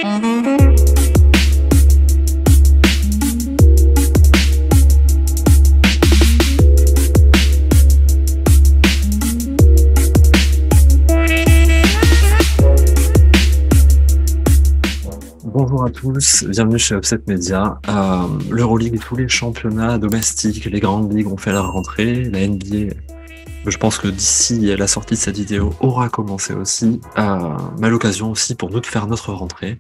Bonjour à tous, bienvenue chez Upset Media. L'Euroleague et tous les championnats domestiques, les grandes ligues ont fait leur rentrée. La NBA, je pense que d'ici la sortie de cette vidéo, aura commencé aussi. Mais à l'occasion aussi pour nous de faire notre rentrée.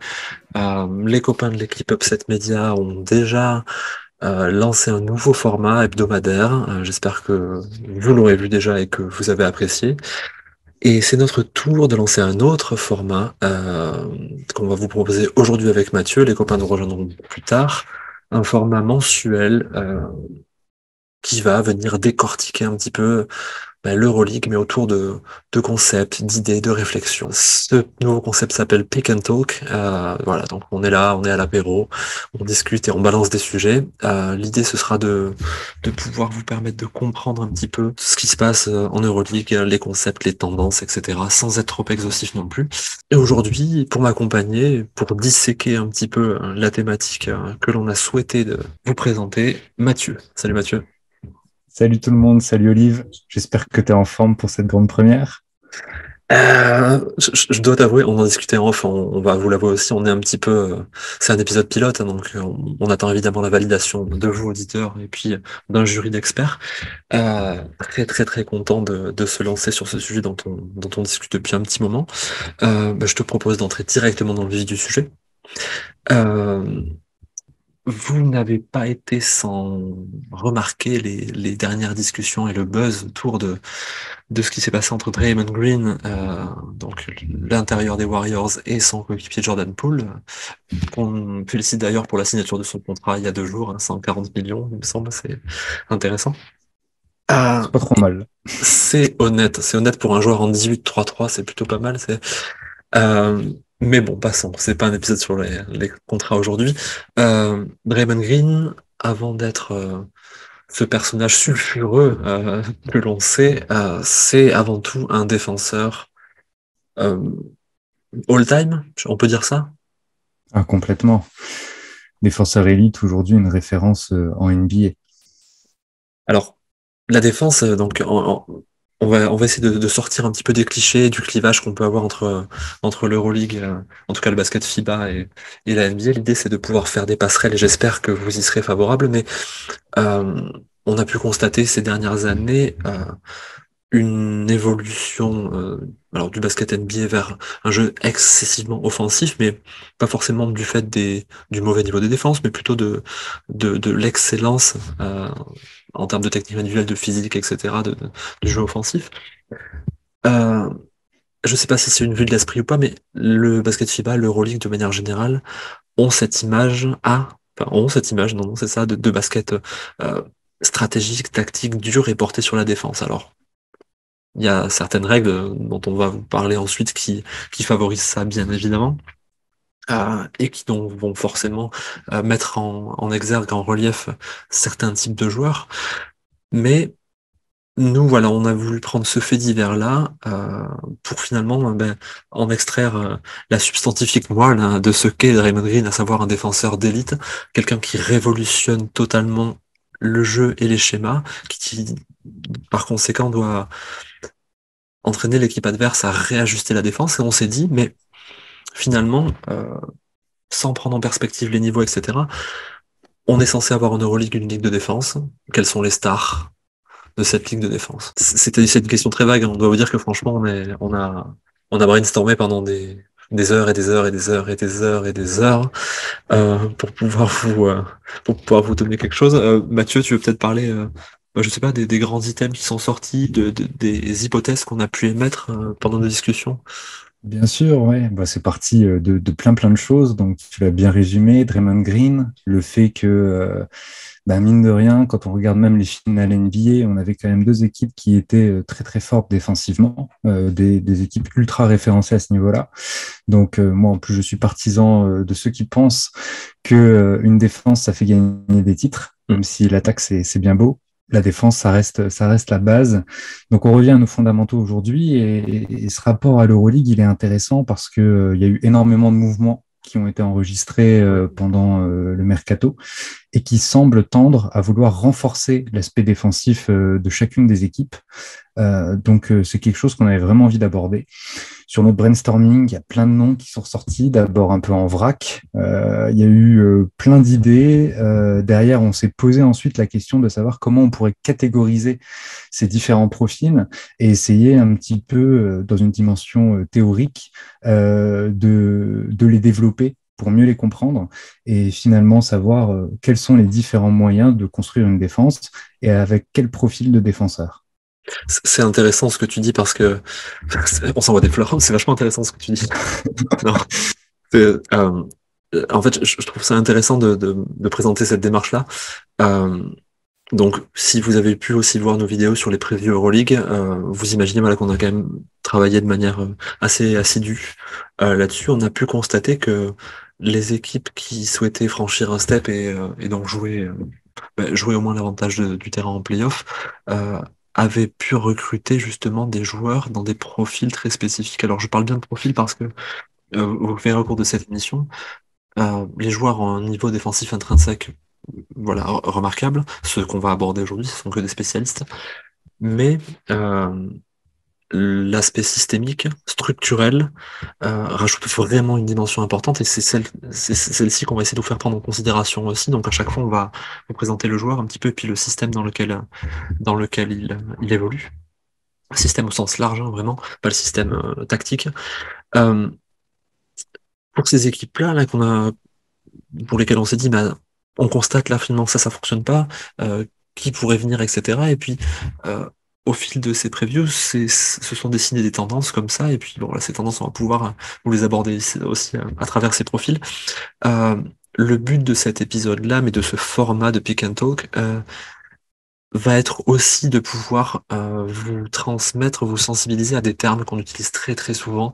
Les copains de l'équipe Upset Media ont déjà lancé un nouveau format hebdomadaire. J'espère que vous l'aurez vu déjà et que vous avez apprécié. Et c'est notre tour de lancer un autre format qu'on va vous proposer aujourd'hui avec Mathieu. Les copains nous rejoindront plus tard. Un format mensuel qui va venir décortiquer un petit peu l'Euroleague, mais autour de concepts, d'idées, de réflexions. Ce nouveau concept s'appelle Pick and Talk. Voilà, donc on est là, on est à l'apéro, on discute et on balance des sujets. L'idée, ce sera de pouvoir vous permettre de comprendre un petit peu ce qui se passe en Euroleague, les concepts, les tendances, etc., sans être trop exhaustif non plus. Et aujourd'hui, pour m'accompagner, pour disséquer un petit peu la thématique que l'on a souhaité de vous présenter, Mathieu. Salut Mathieu. Salut tout le monde, salut Olive. J'espère que tu es en forme pour cette grande première. Je dois t'avouer, on en discutait en off, on va vous l'avouer aussi, on est un petit peu, c'est un épisode pilote, hein, donc on attend évidemment la validation de vous auditeurs et puis d'un jury d'experts. Très très très content de se lancer sur ce sujet dont on discute depuis un petit moment. Je te propose d'entrer directement dans le vif du sujet. Vous n'avez pas été sans remarquer les dernières discussions et le buzz autour de ce qui s'est passé entre Draymond Green, donc l'intérieur des Warriors, et son coéquipier Jordan Poole, qu'on félicite d'ailleurs pour la signature de son contrat il y a 2 jours, 140 millions, il me semble, c'est intéressant. C'est pas trop mal. C'est honnête pour un joueur en 18-3-3, c'est plutôt pas mal, mais bon, passons, c'est pas un épisode sur les contrats aujourd'hui. Draymond Green, avant d'être ce personnage sulfureux que l'on sait, c'est avant tout un défenseur all-time, on peut dire ça? Ah, complètement. Défenseur élite, aujourd'hui une référence en NBA. Alors, la défense, donc, on va essayer de sortir un petit peu des clichés, du clivage qu'on peut avoir entre l'Euroleague, en tout cas le basket FIBA et la NBA. L'idée, c'est de pouvoir faire des passerelles et j'espère que vous y serez favorable, mais on a pu constater ces dernières années une évolution alors du basket NBA vers un jeu excessivement offensif, mais pas forcément du fait du mauvais niveau des défenses, mais plutôt de l'excellence en termes de technique individuelle, de physique, etc., du jeu offensif. Je sais pas si c'est une vue de l'esprit ou pas, mais le basket FIBA, l'Euroleague de manière générale, ont cette image, non, c'est ça, de basket stratégique, tactique, dur et porté sur la défense. Alors, il y a certaines règles dont on va vous parler ensuite qui favorisent ça, bien évidemment, et qui donc vont forcément mettre en exergue, en relief certains types de joueurs. Mais nous, voilà, on a voulu prendre ce fait divers-là pour finalement en extraire la substantifique moelle de ce qu'est Draymond Green, à savoir un défenseur d'élite, quelqu'un qui révolutionne totalement le jeu et les schémas, qui par conséquent doit entraîner l'équipe adverse à réajuster la défense. Et on s'est dit, mais finalement, sans prendre en perspective les niveaux, etc., on est censé avoir en Euroleague une ligue de défense. Quelles sont les stars de cette ligue de défense? C'est une question très vague. On doit vous dire que franchement, on a brainstormé pendant des heures et des heures et des heures et des heures et des heures pour pouvoir vous donner quelque chose. Mathieu, tu veux peut-être parler, je sais pas, des grands items qui sont sortis, des hypothèses qu'on a pu émettre pendant nos discussions. Bien sûr, ouais. C'est parti de plein de choses. Donc, tu l'as bien résumé, Draymond Green, le fait que, mine de rien, quand on regarde même les finales NBA, on avait quand même 2 équipes qui étaient très très fortes défensivement, des équipes ultra référencées à ce niveau-là. Donc, moi, en plus, je suis partisan de ceux qui pensent que une défense, ça fait gagner des titres, même si l'attaque, c'est bien beau. La défense, ça reste la base. Donc, on revient à nos fondamentaux aujourd'hui et ce rapport à l'Euroleague, il est intéressant parce que il y a eu énormément de mouvements qui ont été enregistrés pendant le mercato et qui semblent tendre à vouloir renforcer l'aspect défensif de chacune des équipes. Donc, c'est quelque chose qu'on avait vraiment envie d'aborder. Sur notre brainstorming, il y a plein de noms qui sont sortis, d'abord un peu en vrac. Il y a eu plein d'idées. Derrière, on s'est posé ensuite la question de savoir comment on pourrait catégoriser ces différents profils et essayer un petit peu, dans une dimension théorique, de les développer pour mieux les comprendre et finalement savoir quels sont les différents moyens de construire une défense et avec quel profil de défenseur. C'est intéressant ce que tu dis parce que on s'envoie des fleurs. C'est vachement intéressant ce que tu dis. Non, c'est, en fait, je trouve ça intéressant de présenter cette démarche-là. Euh, donc, si vous avez pu aussi voir nos vidéos sur les previews Euroleague, vous imaginez voilà, qu'on a quand même travaillé de manière assez assidue là-dessus. On a pu constater que les équipes qui souhaitaient franchir un step et donc jouer au moins l'avantage du terrain en playoff, avaient pu recruter justement des joueurs dans des profils très spécifiques. Alors, je parle bien de profils parce que vous verrez au cours de cette émission, les joueurs ont un niveau défensif intrinsèque voilà, remarquable. Ceux qu'on va aborder aujourd'hui, ce sont que des spécialistes. Mais l'aspect systémique, structurel, rajoute vraiment une dimension importante et c'est celle-ci qu'on va essayer de vous faire prendre en considération aussi. Donc à chaque fois, on va vous présenter le joueur un petit peu et puis le système dans lequel il évolue. Un système au sens large, hein, vraiment, pas le système tactique. Euh, pour ces équipes-là, là, pour lesquelles on s'est dit, bah, on constate là finalement que ça fonctionne pas, qui pourrait venir, etc. Et puis, euh, au fil de ces previews, se sont dessinées des tendances comme ça, et puis bon, là, ces tendances, on va pouvoir vous les aborder aussi à travers ces profils. Euh, le but de cet épisode-là, mais de ce format de Pick and Talk, va être aussi de pouvoir vous transmettre, vous sensibiliser à des termes qu'on utilise très très souvent.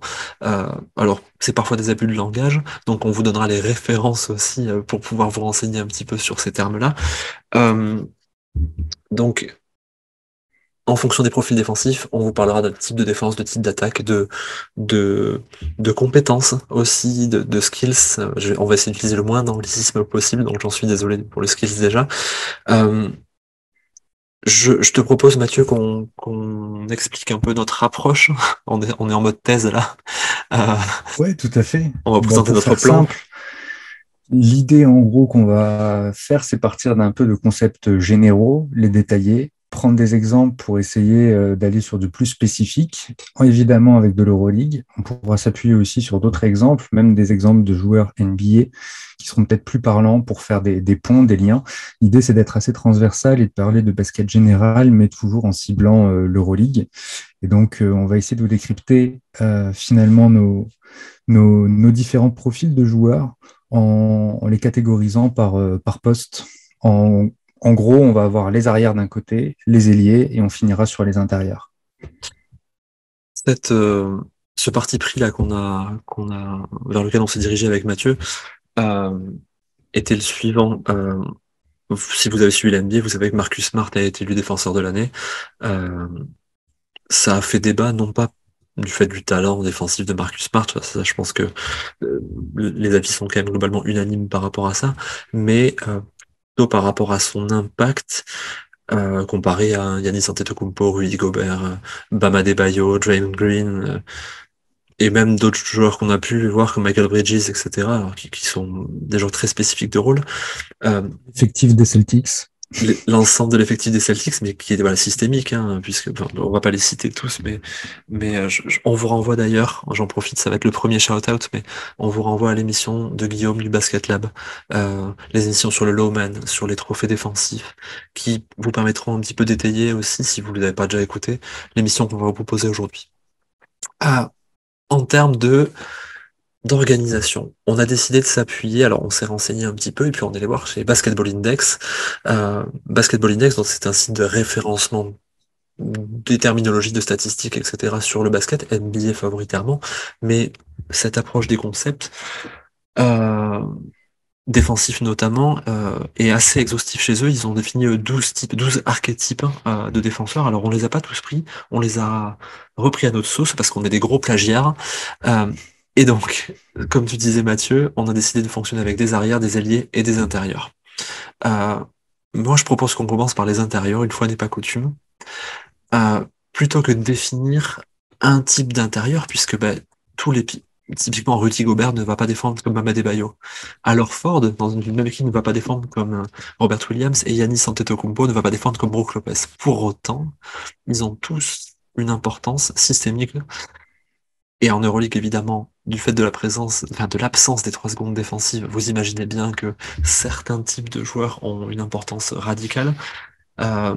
Alors, c'est parfois des abus de langage, donc on vous donnera les références aussi pour pouvoir vous renseigner un petit peu sur ces termes-là. Euh, donc, en fonction des profils défensifs, on vous parlera de type de défense, de type d'attaque, de, de compétences aussi, de skills. On va essayer d'utiliser le moins d'anglicisme possible, donc j'en suis désolé pour les skills déjà. Euh, je te propose, Mathieu, qu'on explique un peu notre approche. On est en mode thèse là. Euh, Ouais, tout à fait. on va Bon, présenter pour notre faire plan. simple, l'idée, en gros, qu'on va faire, c'est partir d'un peu de concepts généraux, les détailler, prendre des exemples pour essayer d'aller sur du plus spécifique. Évidemment, avec de l'Euroleague, on pourra s'appuyer aussi sur d'autres exemples, même des exemples de joueurs NBA qui seront peut-être plus parlants pour faire des ponts, des liens. L'idée, c'est d'être assez transversal et de parler de basket général, mais toujours en ciblant l'Euroleague. Et donc, on va essayer de vous décrypter finalement nos différents profils de joueurs en les catégorisant par poste. En, en gros, on va avoir les arrières d'un côté, les ailiers, et on finira sur les intérieurs. Cette, ce parti pris là vers lequel on s'est dirigé avec Mathieu euh, était le suivant. Si vous avez suivi l'NBA, vous savez que Marcus Smart a été élu défenseur de l'année. Euh, Ça a fait débat, non pas du fait du talent défensif de Marcus Smart, ça, je pense que euh, les avis sont quand même globalement unanimes par rapport à ça, mais plutôt par rapport à son impact comparé à Giannis Antetokounmpo, Rudy Gobert, Bam Adebayo, Draymond Green, et même d'autres joueurs qu'on a pu voir comme Michael Bridges, etc., alors qui sont des joueurs très spécifiques de rôle. Euh, Effectif des Celtics. L'ensemble de l'effectif des Celtics, mais qui est voilà, systémique, hein, puisque enfin, on va pas les citer tous, mais on vous renvoie d'ailleurs, j'en profite, ça va être le premier shout-out, mais on vous renvoie à l'émission de Guillaume du Basket Lab, les émissions sur le low man, sur les trophées défensifs, qui vous permettront un petit peu d'étayer aussi, si vous ne l'avez pas déjà écouté, l'émission qu'on va vous proposer aujourd'hui. Ah, en termes d'organisation. On a décidé de s'appuyer, alors on s'est renseigné un petit peu et puis on est allé voir chez Basketball Index. Basketball Index, donc c'est un site de référencement des terminologies, de statistiques, etc. sur le basket, NBA favoritairement, mais cette approche des concepts, euh, défensifs notamment, est assez exhaustif chez eux. Ils ont défini 12 types, 12 archétypes de défenseurs. Alors on les a pas tous pris, on les a repris à notre sauce parce qu'on est des gros plagiaires. Euh, Et donc, comme tu disais Mathieu, on a décidé de fonctionner avec des arrières, des ailiers et des intérieurs. Euh, Moi, je propose qu'on commence par les intérieurs, une fois n'est pas coutume, euh, plutôt que de définir un type d'intérieur, puisque ben, tous les typiquement Rudy Gobert ne va pas défendre comme Mamad Adebayo. Alors Ford, dans une même équipe, ne va pas défendre comme Robert Williams, et Giannis Antetokounmpo ne va pas défendre comme Brook Lopez. Pour autant, ils ont tous une importance systémique. Et en Euroleague, évidemment, du fait de la présence, enfin de l'absence des 3 secondes défensives, vous imaginez bien que certains types de joueurs ont une importance radicale. Euh,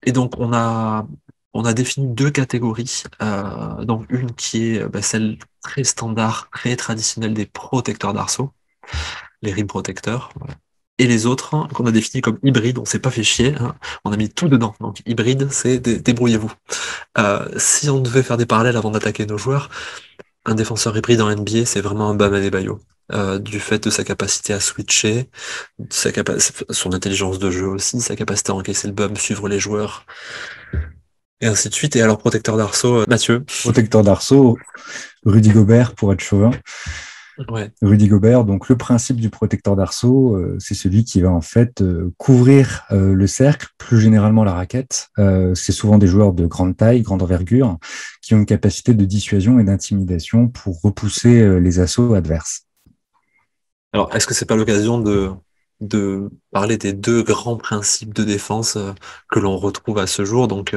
et donc, on a défini 2 catégories. Donc, une qui est bah, celle très standard, très traditionnelle des protecteurs d'arceaux, les rim protecteurs. Voilà. Et les autres, hein, qu'on a définis comme hybrides, on s'est pas fait chier, hein, on a mis tout dedans. Donc, hybride, c'est débrouillez-vous. Si on devait faire des parallèles avant d'attaquer nos joueurs, un défenseur hybride en NBA, c'est vraiment un Bam Adebayo. Du fait de sa capacité à switcher, son intelligence de jeu aussi, sa capacité à encaisser le bum, suivre les joueurs, et ainsi de suite. Et alors, protecteur d'arceau, Mathieu. Protecteur d'arceau, Rudy Gobert pour être chauvin. Ouais. Rudy Gobert, donc le principe du protecteur d'arceau, c'est celui qui va en fait couvrir le cercle, plus généralement la raquette. C'est souvent des joueurs de grande taille, grande envergure, qui ont une capacité de dissuasion et d'intimidation pour repousser les assauts adverses. Alors, est-ce que c'est pas l'occasion de parler des 2 grands principes de défense que l'on retrouve à ce jour, donc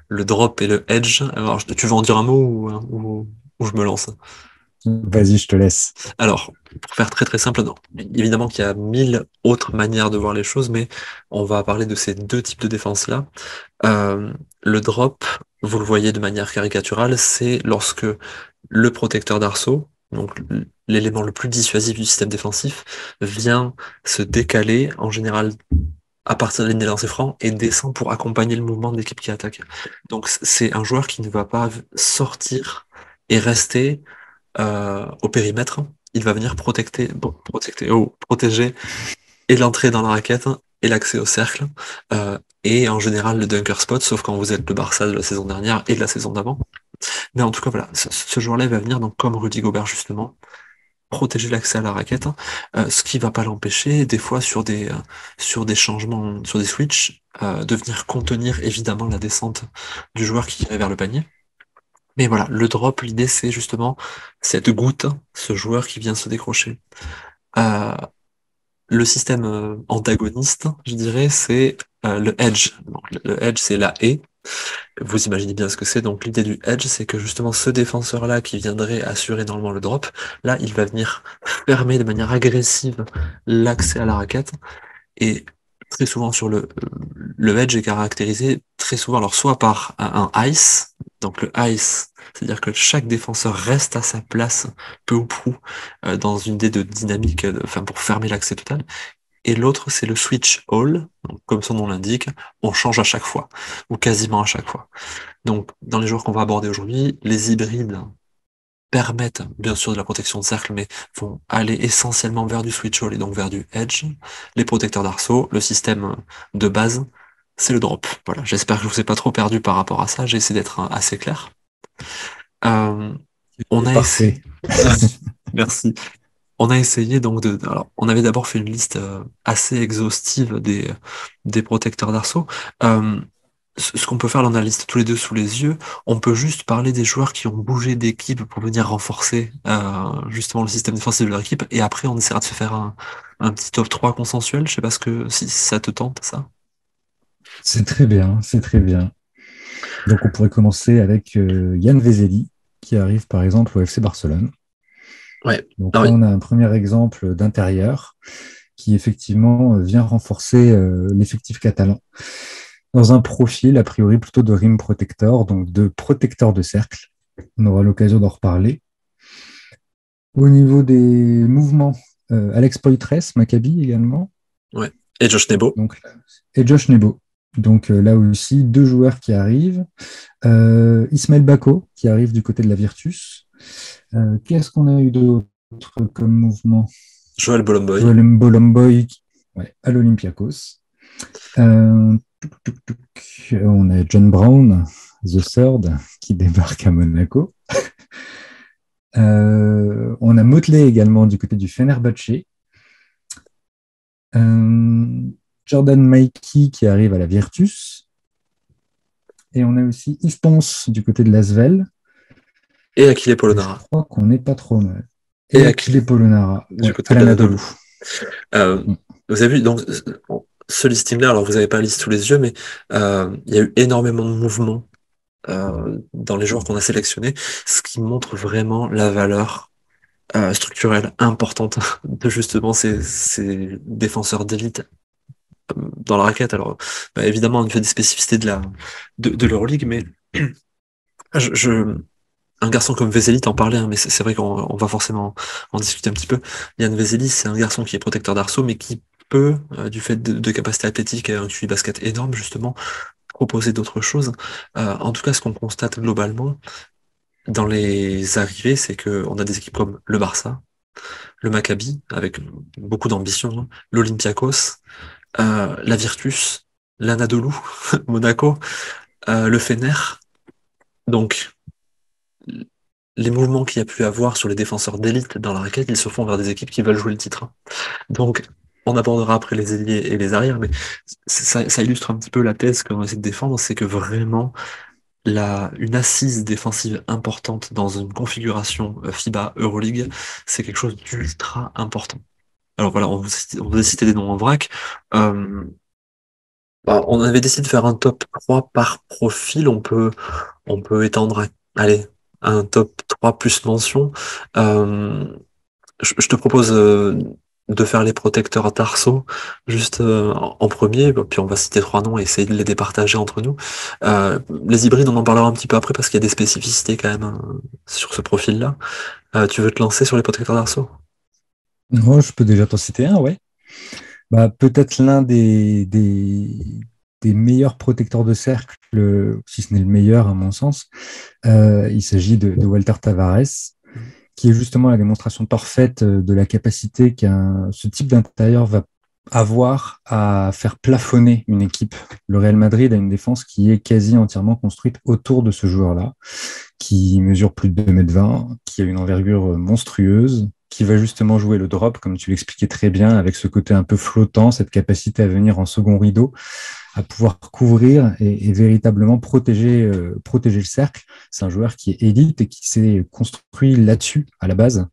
le drop et le edge. Alors, tu veux en dire un mot ou je me lance? Vas-y, je te laisse. Alors, pour faire très très simple, non. Évidemment qu'il y a 1000 autres manières de voir les choses, mais on va parler de ces 2 types de défense-là. Le drop, vous le voyez de manière caricaturale, c'est lorsque le protecteur d'arceau, donc l'élément le plus dissuasif du système défensif, vient se décaler, en général à partir de la ligne des lancers francs, et descend pour accompagner le mouvement de l'équipe qui attaque. Donc c'est un joueur qui ne va pas sortir et rester au périmètre. Il va venir protéger et l'entrée dans la raquette et l'accès au cercle. Et en général le dunker spot, sauf quand vous êtes le Barça de la saison dernière et de la saison d'avant. Mais en tout cas, voilà, ce joueur-là va venir, donc comme Rudy Gobert justement, protéger l'accès à la raquette, ce qui va pas l'empêcher, des fois sur des changements, sur des switches, de venir contenir évidemment la descente du joueur qui irait vers le panier. Mais voilà, le drop, l'idée c'est justement cette goutte, ce joueur qui vient se décrocher. Euh, le système antagoniste, je dirais, c'est le edge. Donc, le edge, c'est la haie. Vous imaginez bien ce que c'est. Donc l'idée du edge, c'est que justement ce défenseur-là qui viendrait assurer normalement le drop, là, il va venir fermer de manière agressive l'accès à la raquette. Et très souvent sur le edge est caractérisé très souvent, alors soit par un ice, donc le ice, c'est-à-dire que chaque défenseur reste à sa place, peu ou prou, dans une idée de dynamique, enfin pour fermer l'accès total. Et l'autre, c'est le switch all, donc comme son nom l'indique, on change à chaque fois, ou quasiment à chaque fois. Donc, dans les joueurs qu'on va aborder aujourd'hui, les hybrides permettent bien sûr de la protection de cercle, mais vont aller essentiellement vers du switch all et donc vers du edge. Les protecteurs d'arceau, le système de base, c'est le drop. Voilà, j'espère que je vous ai pas trop perdu par rapport à ça, j'ai essayé d'être assez clair. Euh, on C'est a essayé... parfait. Merci. On a essayé donc alors, on avait d'abord fait une liste assez exhaustive des protecteurs d'arceau. Euh, ce qu'on peut faire, là, on a la liste tous les deux sous les yeux. On peut juste parler des joueurs qui ont bougé d'équipe pour venir renforcer justement le système défensif de leur équipe. Et après, on essaiera de se faire un petit top 3 consensuel. Je sais pas si ça te tente, ça. C'est très bien, c'est très bien. Donc on pourrait commencer avec Yann Vezeli, qui arrive par exemple au FC Barcelone. Ouais. Donc Ah là, oui. on a un premier exemple d'intérieur qui effectivement vient renforcer l'effectif catalan dans un profil a priori plutôt de rim protector, donc de protecteur de cercle. On aura l'occasion d'en reparler. Au niveau des mouvements, Alex Poitres, Maccabi également, Ouais. Et Josh Nebo. donc, et Josh Nebo. Donc là aussi, 2 joueurs qui arrivent. Ismaël Bako qui arrive du côté de la Virtus. Qu'est-ce qu'on a eu d'autre comme mouvement? Joel Bolomboy. Joel Bolomboy ouais, à l'Olympiakos. Euh, on a John Brown, The Third, qui débarque à Monaco. On a Motley également du côté du Fenerbahçe. Euh, Jordan Maikey qui arrive à la Virtus. Et on a aussi Yves Pons du côté de l'Asvel. Et Achille Et je Polonara. crois qu'on n'est pas trop mal. Et Et Achille Achille Polonara, du ouais, côté à de l'Anadolu. l'Anadolu. Euh, Mm. Vous avez vu, donc, ce listing-là, alors vous n'avez pas la liste sous les yeux, mais il y a eu énormément de mouvements dans les joueurs qu'on a sélectionnés, ce qui montre vraiment la valeur structurelle importante de justement ces défenseurs d'élite dans la raquette. Alors, bah, évidemment, on fait des spécificités de l'Euroleague, mais je, je- un garçon comme Vesely, t'en parlais, hein, mais c'est vrai qu'on va forcément en discuter un petit peu. Yann Vesely, c'est un garçon qui est protecteur d'arceau, mais qui peut, du fait de capacités athlétiques et un QI basket énorme, justement, proposer d'autres choses. En tout cas, ce qu'on constate globalement dans les arrivées, c'est que on a des équipes comme le Barça, le Maccabi, avec beaucoup d'ambition, hein, l'Olympiakos, la Virtus, l'Anadolu, Monaco, le Fener. Donc, les mouvements qu'il y a pu avoir sur les défenseurs d'élite dans la raquette, ils se font vers des équipes qui veulent jouer le titre, hein. Donc, on abordera après les ailiers et les arrières, mais ça illustre un petit peu la thèse qu'on essaie de défendre, c'est que vraiment, une assise défensive importante dans une configuration FIBA Euroleague, c'est quelque chose d'ultra important. Alors voilà, on vous a cité des noms en vrac. Euh, Bah, on avait décidé de faire un top 3 par profil. On peut étendre allez, un top 3 plus mention. Euh, je te propose de faire les protecteurs à Tarso juste en premier, bah, puis on va citer trois noms et essayer de les départager entre nous. Les hybrides, on en parlera un petit peu après parce qu'il y a des spécificités quand même, hein, sur ce profil-là. Tu veux te lancer sur les protecteurs d'Arceau? Moi, je peux déjà t'en citer un, ouais. Bah, peut-être l'un des meilleurs protecteurs de cercle, si ce n'est le meilleur à mon sens. Il s'agit de Walter Tavares, qui est justement la démonstration parfaite de la capacité ce type d'intérieur va avoir à faire plafonner une équipe. Le Real Madrid a une défense qui est quasi entièrement construite autour de ce joueur-là, qui mesure plus de 2,20 m, qui a une envergure monstrueuse, qui va justement jouer le drop, comme tu l'expliquais très bien, avec ce côté un peu flottant, cette capacité à venir en second rideau, à pouvoir couvrir et véritablement protéger le cercle. C'est un joueur qui est élite et qui s'est construit là-dessus à la base.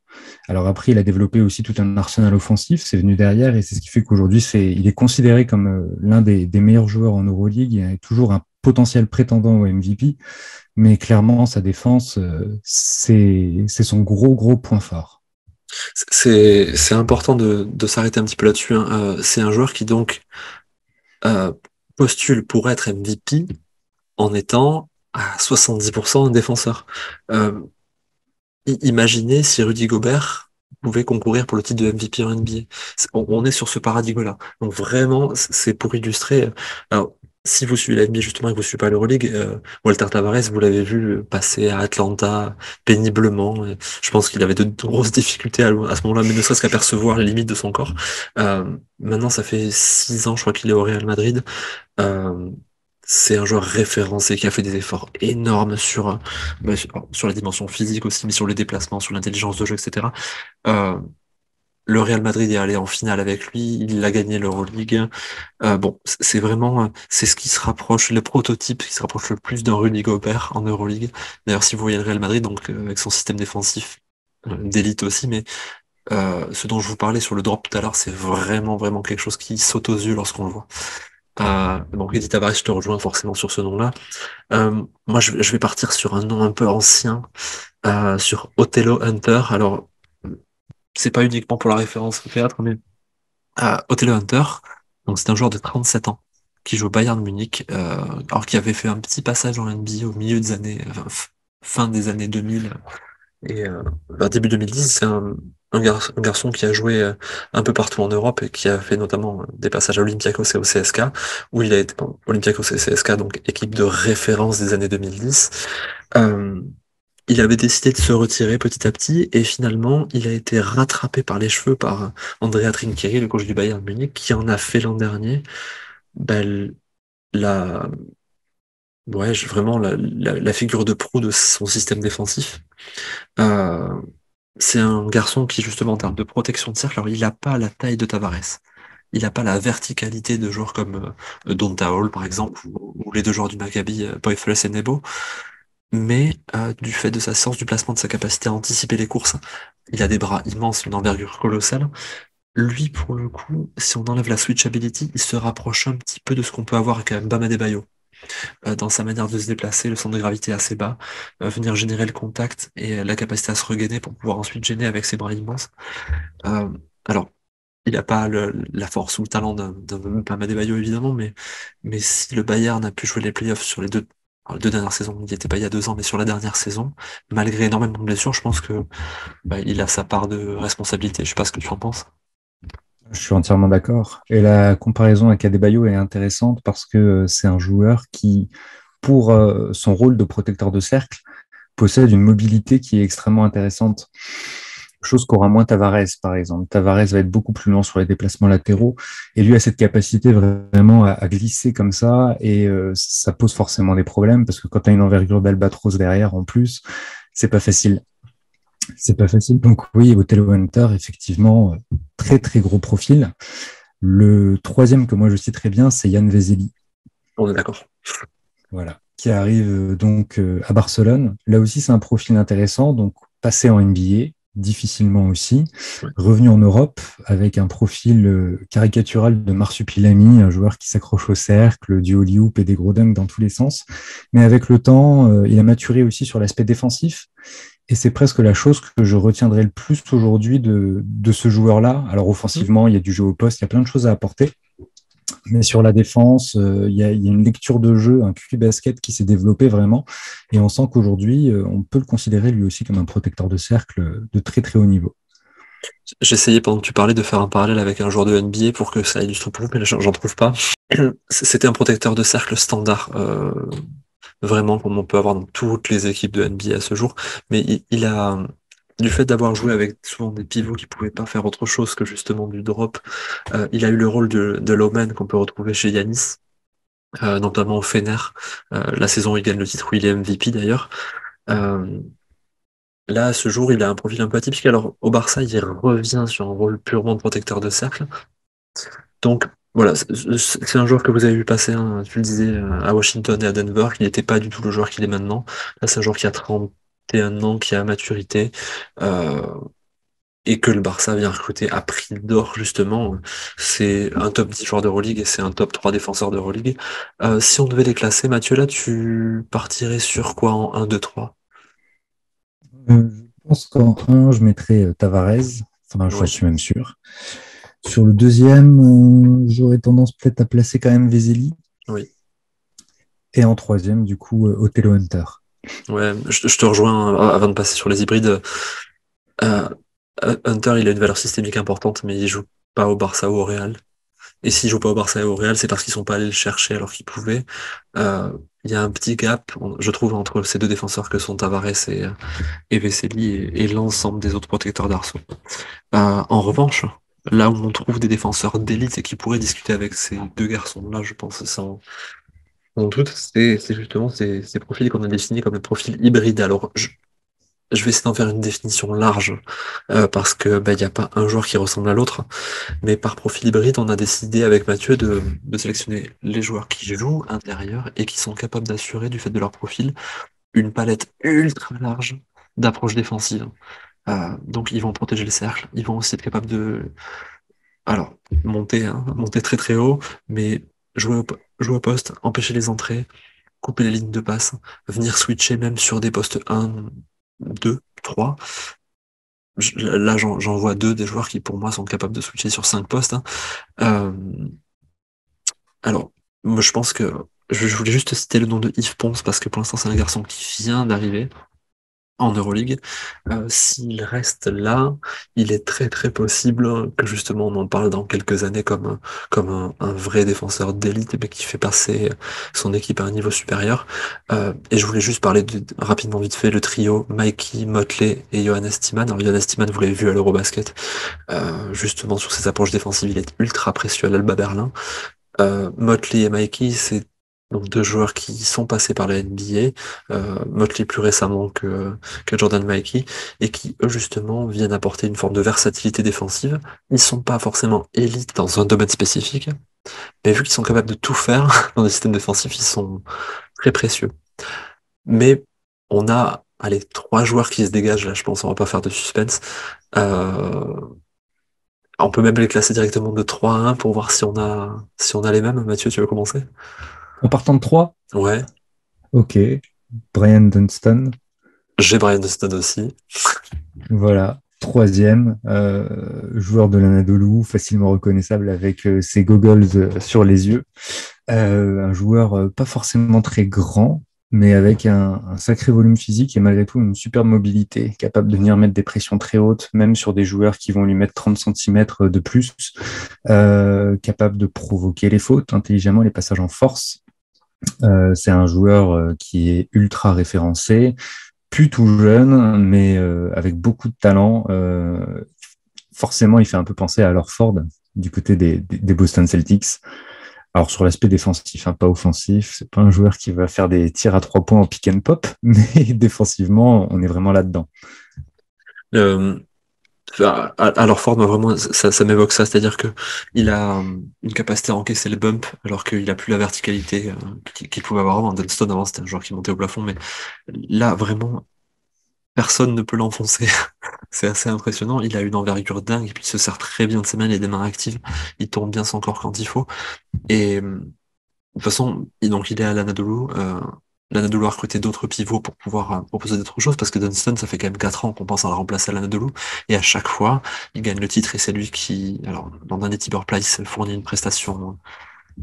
Alors après, il a développé aussi tout un arsenal offensif, c'est venu derrière et c'est ce qui fait qu'aujourd'hui, il est considéré comme l'un des meilleurs joueurs en Euroleague. Il a toujours un potentiel prétendant au MVP, mais clairement, sa défense, c'est son gros point fort. C'est important de s'arrêter un petit peu là-dessus, hein. C'est un joueur qui donc euh, postule pour être MVP en étant à 70% un défenseur. Euh, Imaginez si Rudy Gobert pouvait concourir pour le titre de MVP en NBA. On est sur ce paradigme-là. Donc vraiment, c'est pour illustrer. Alors, si vous suivez la NBA justement et que vous suivez pas l'Euroleague, Walter Tavares, vous l'avez vu passer à Atlanta péniblement. Je pense qu'il avait de grosses difficultés à ce moment-là, mais ne serait-ce qu'à percevoir les limites de son corps. Euh, Maintenant, ça fait 6 ans, je crois qu'il est au Real Madrid. Euh, c'est un joueur référencé qui a fait des efforts énormes sur la dimension physique aussi, mais sur les déplacements, sur l'intelligence de jeu, etc. Euh, le Real Madrid est allé en finale avec lui, il a gagné l'Euroleague. Bon, c'est vraiment, c'est ce qui se rapproche, le prototype qui se rapproche le plus d'un Rudy Gobert en Euroleague. D'ailleurs, si vous voyez le Real Madrid, donc avec son système défensif d'élite aussi, mais ce dont je vous parlais sur le drop tout à l'heure, c'est vraiment quelque chose qui saute aux yeux lorsqu'on le voit. Donc Eddie Tavares, je te rejoins forcément sur ce nom-là. Moi, je vais partir sur un nom un peu ancien, sur Othello Hunter. Alors, c'est pas uniquement pour la référence au théâtre, mais Othello Hunter, donc c'est un joueur de 37 ans qui joue au Bayern Munich, alors qui avait fait un petit passage en NBA au milieu des années, fin des années 2000 et vers début 2010. C'est un garçon qui a joué un peu partout en Europe et qui a fait notamment des passages à Olympiakos et au CSK, où il a été bon, Olympiakos et CSK, donc équipe de référence des années 2010. Euh, il avait décidé de se retirer petit à petit et finalement il a été rattrapé par les cheveux par Andrea Trinchieri, le coach du Bayern Munich, qui en a fait l'an dernier ben, la, ouais, vraiment la figure de proue de son système défensif. Euh, c'est un garçon qui, justement, en termes de protection de cercle, alors il n'a pas la taille de Tavares. Il n'a pas la verticalité de joueurs comme Donta Hall, par exemple, ou les deux joueurs du Maccabi, Poyfeles et Nebo. Mais du fait de sa science du placement, de sa capacité à anticiper les courses, il a des bras immenses, une envergure colossale. Lui, pour le coup, si on enlève la switchability, il se rapproche un petit peu de ce qu'on peut avoir avec Bam Adebayo. Dans sa manière de se déplacer, le centre de gravité assez bas, venir générer le contact et la capacité à se regainer pour pouvoir ensuite gêner avec ses bras immenses. Euh, alors, il n'a pas la force ou le talent d'un Bam Adebayo, évidemment, mais si le Bayern a pu jouer les playoffs sur les deux dernières saisons, il n'y était pas il y a 2 ans, mais sur la dernière saison, malgré énormément de blessures, je pense que il a sa part de responsabilité. Je sais pas ce que tu en penses. Je suis entièrement d'accord. Et la comparaison avec Adebayo est intéressante parce que c'est un joueur qui, pour son rôle de protecteur de cercle, possède une mobilité qui est extrêmement intéressante. Chose qu'aura moins Tavares, par exemple. Tavares va être beaucoup plus lent sur les déplacements latéraux et lui a cette capacité vraiment à glisser comme ça et ça pose forcément des problèmes parce que quand tu as une envergure d'albatros derrière en plus, c'est pas facile. C'est pas facile. Donc oui, Othello Hunter, effectivement, très très gros profil. Le troisième que moi je citerai bien, c'est Yann Vezeli, On est d'accord. voilà, qui arrive à Barcelone. Là aussi, c'est un profil intéressant, donc passé en NBA, difficilement aussi, Ouais. revenu en Europe avec un profil caricatural de Marsupilami, un joueur qui s'accroche au cercle, du holy-hoop et des gros dunks dans tous les sens. Mais avec le temps, il a maturé aussi sur l'aspect défensif. Et c'est presque la chose que je retiendrai le plus aujourd'hui de ce joueur-là. Alors Mhm. offensivement, il y a du jeu au poste, il y a plein de choses à apporter. Mais sur la défense, il y a une lecture de jeu, un QI basket qui s'est développé vraiment. Et on sent qu'aujourd'hui, on peut le considérer lui aussi comme un protecteur de cercle de très très haut niveau. J'essayais pendant que tu parlais de faire un parallèle avec un joueur de NBA pour que ça illustre plus, mais j'en trouve pas. C'était un protecteur de cercle standard, vraiment comme on peut avoir dans toutes les équipes de NBA à ce jour. Mais il a, du fait d'avoir joué avec souvent des pivots qui pouvaient pas faire autre chose que justement du drop, il a eu le rôle de Lawman qu'on peut retrouver chez Yanis, notamment au Fener. La saison où il gagne le titre, où il est MVP d'ailleurs. Euh, Là, à ce jour, il a un profil un peu atypique. Alors, au Barça, il revient sur un rôle purement de protecteur de cercle. Donc, voilà, c'est un joueur que vous avez vu passer, hein, tu le disais, à Washington et à Denver, qui n'était pas du tout le joueur qu'il est maintenant. Là, c'est un joueur qui a 31 ans, qui a maturité, euh, et que le Barça vient recruter à prix d'or, justement. C'est un top 10 joueur d'Euroleague et c'est un top 3 défenseur d'Euroleague. Si on devait les classer, Mathieu, là, tu partirais sur quoi en 1, 2, 3? Je pense qu'en un, je mettrais Tavares. Enfin, j'en Ouais, suis même sûr. Sur le deuxième, j'aurais tendance peut-être à placer quand même Vezeli. oui. Et en troisième, du coup, Othello Hunter. Ouais, je te rejoins avant de passer sur les hybrides. Euh, Hunter, il a une valeur systémique importante, mais il joue pas au Barça ou au Real. Et s'il joue pas au Barça et au Real, c'est parce qu'ils sont pas allés le chercher alors qu'ils pouvaient. Euh, il y a un petit gap, je trouve, entre ces deux défenseurs que sont Tavares et Vesely et l'ensemble des autres protecteurs d'arceau. En revanche, là où on trouve des défenseurs d'élite et qui pourraient discuter avec ces deux garçons-là, je pense, sans doute, c'est justement ces profils qu'on a définis comme des profils hybrides. Alors, je vais essayer d'en faire une définition large, parce que il n'y a pas un joueur qui ressemble à l'autre, mais par profil hybride, on a décidé avec Mathieu de sélectionner les joueurs qui jouent intérieur et qui sont capables d'assurer, du fait de leur profil, une palette ultra large d'approches défensives. Donc ils vont protéger le cercle, ils vont aussi être capables de, alors, monter, hein, monter très très haut, mais jouer au poste, empêcher les entrées, couper les lignes de passe, venir switcher même sur des postes 1, 2, 3. Là, j'en vois deux des joueurs qui, pour moi, sont capables de switcher sur 5 postes, hein. Euh, alors, moi, je pense que je voulais juste citer le nom de Yves Pons parce que pour l'instant, c'est un garçon qui vient d'arriver en Euroleague. S'il reste là, il est très très possible que justement on en parle dans quelques années comme un vrai défenseur d'élite, mais qui fait passer son équipe à un niveau supérieur. Et je voulais juste parler rapidement vite fait le trio Mikey, Motley et Johannes Thiemann. Alors Johannes Thiemann, vous l'avez vu à l'Eurobasket, justement sur ses approches défensives, il est ultra précieux à l'Alba Berlin. Motley et Mikey, c'est Donc deux joueurs qui sont passés par la NBA, Motley plus récemment que Jordan Mikey, et qui eux justement viennent apporter une forme de versatilité défensive. Ils sont pas forcément élites dans un domaine spécifique, mais vu qu'ils sont capables de tout faire dans des systèmes défensifs, ils sont très précieux. Mais on a, allez, trois joueurs qui se dégagent là, je pense, on va pas faire de suspense. Euh, on peut même les classer directement de 3 à 1 pour voir si on a les mêmes. Mathieu, tu veux commencer? En partant de 3, Ouais, ok. Brian Dunston, j'ai Brian Dustin aussi. voilà. Troisième, joueur de l'Anadolu, facilement reconnaissable avec ses goggles sur les yeux. Un joueur pas forcément très grand, mais avec un sacré volume physique et malgré tout une superbe mobilité, capable de venir mettre des pressions très hautes, même sur des joueurs qui vont lui mettre 30 centimètres de plus, capable de provoquer les fautes intelligemment, les passages en force. C'est un joueur qui est ultra référencé, plus tout jeune, mais avec beaucoup de talent. Forcément, il fait un peu penser à Lord du côté des Boston Celtics. Alors sur l'aspect défensif, hein, pas offensif, c'est pas un joueur qui va faire des tirs à 3 points en pick and pop, mais défensivement, on est vraiment là-dedans. Euh, alors Ford, moi vraiment, ça m'évoque ça, c'est-à-dire que il a une capacité à encaisser le bump, alors qu'il a plus la verticalité qu'il pouvait avoir avant. Dunston, avant, c'était un joueur qui montait au plafond, mais là, vraiment, personne ne peut l'enfoncer. C'est assez impressionnant. Il a une envergure dingue, et puis il se sert très bien de ses mains, il a des mains actives, il tourne bien son corps quand il faut. Et de toute façon, donc il est à l'Anadolu. L'Anadolu a recruté d'autres pivots pour pouvoir proposer d'autres choses, parce que Dunston, ça fait quand même 4 ans qu'on pense à le remplacer à l'Anadolu, et à chaque fois, il gagne le titre, et c'est lui qui, alors, dans Danny Tiber Place, fournit une prestation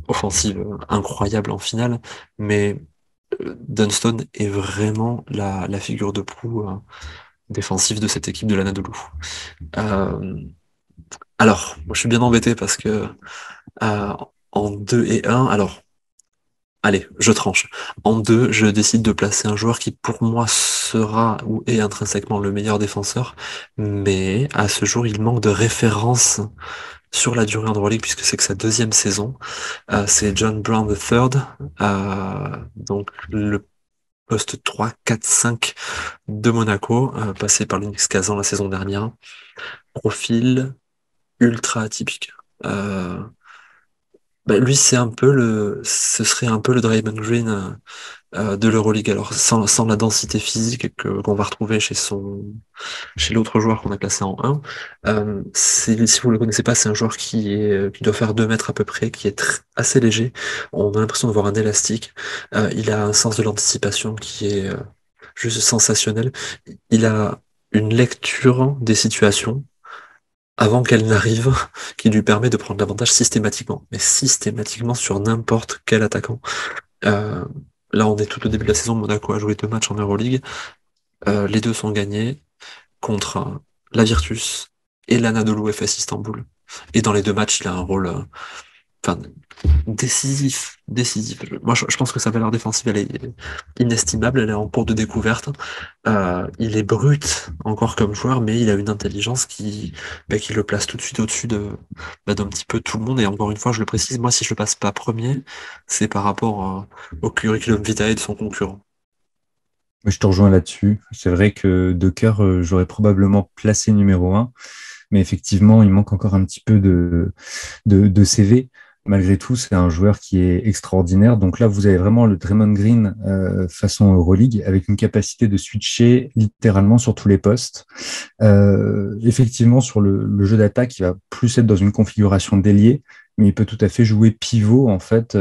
offensive incroyable en finale, mais Dunston est vraiment la figure de proue défensive de cette équipe de l'Anadolu. Euh, alors, moi je suis bien embêté parce que euh, en 2 et un, alors allez, je tranche. En deux, je décide de placer un joueur qui, pour moi, sera ou est intrinsèquement le meilleur défenseur, mais à ce jour, il manque de référence sur la durée en Euroleague, puisque c'est que sa deuxième saison. C'est John Brown III, donc le poste 3, 4, 5 de Monaco, passé par l'Unix Kazan la saison dernière. Profil ultra atypique. Euh, Lui, ce serait un peu le Draymond Green de l'Euroleague. Alors sans la densité physique qu'on va retrouver chez l'autre joueur qu'on a classé en 1. Si vous le connaissez pas, c'est un joueur qui doit faire 2 mètres à peu près, qui est assez léger. On a l'impression de voir un élastique. Il a un sens de l'anticipation qui est juste sensationnel. Il a une lecture des situations avant qu'elles n'arrivent, qui lui permet de prendre l'avantage systématiquement, mais systématiquement sur n'importe quel attaquant. Euh, Là, on est tout au début de la saison. Monaco a joué 2 matchs en Euroleague. Les deux sont gagnés contre la Virtus et l'Anadolu Efes Istanbul. Et dans les deux matchs, il a un rôle enfin, décisif. Décisif. Moi, je pense que sa valeur défensive, elle est inestimable. Elle est en cours de découverte. Il est brut encore comme joueur, mais il a une intelligence qui le place tout de suite au-dessus d'un petit peu tout le monde. Et encore une fois, je le précise, moi, si je le passe pas premier, c'est par rapport au curriculum vitae de son concurrent. Je te rejoins là-dessus. C'est vrai que de cœur, j'aurais probablement placé numéro un, mais effectivement, il manque encore un petit peu de CV. Malgré tout, c'est un joueur qui est extraordinaire. Donc là, vous avez vraiment le Draymond Green façon Euroleague, avec une capacité de switcher littéralement sur tous les postes. Effectivement, sur le jeu d'attaque, il va plus être dans une configuration d'ailier, mais il peut tout à fait jouer pivot en fait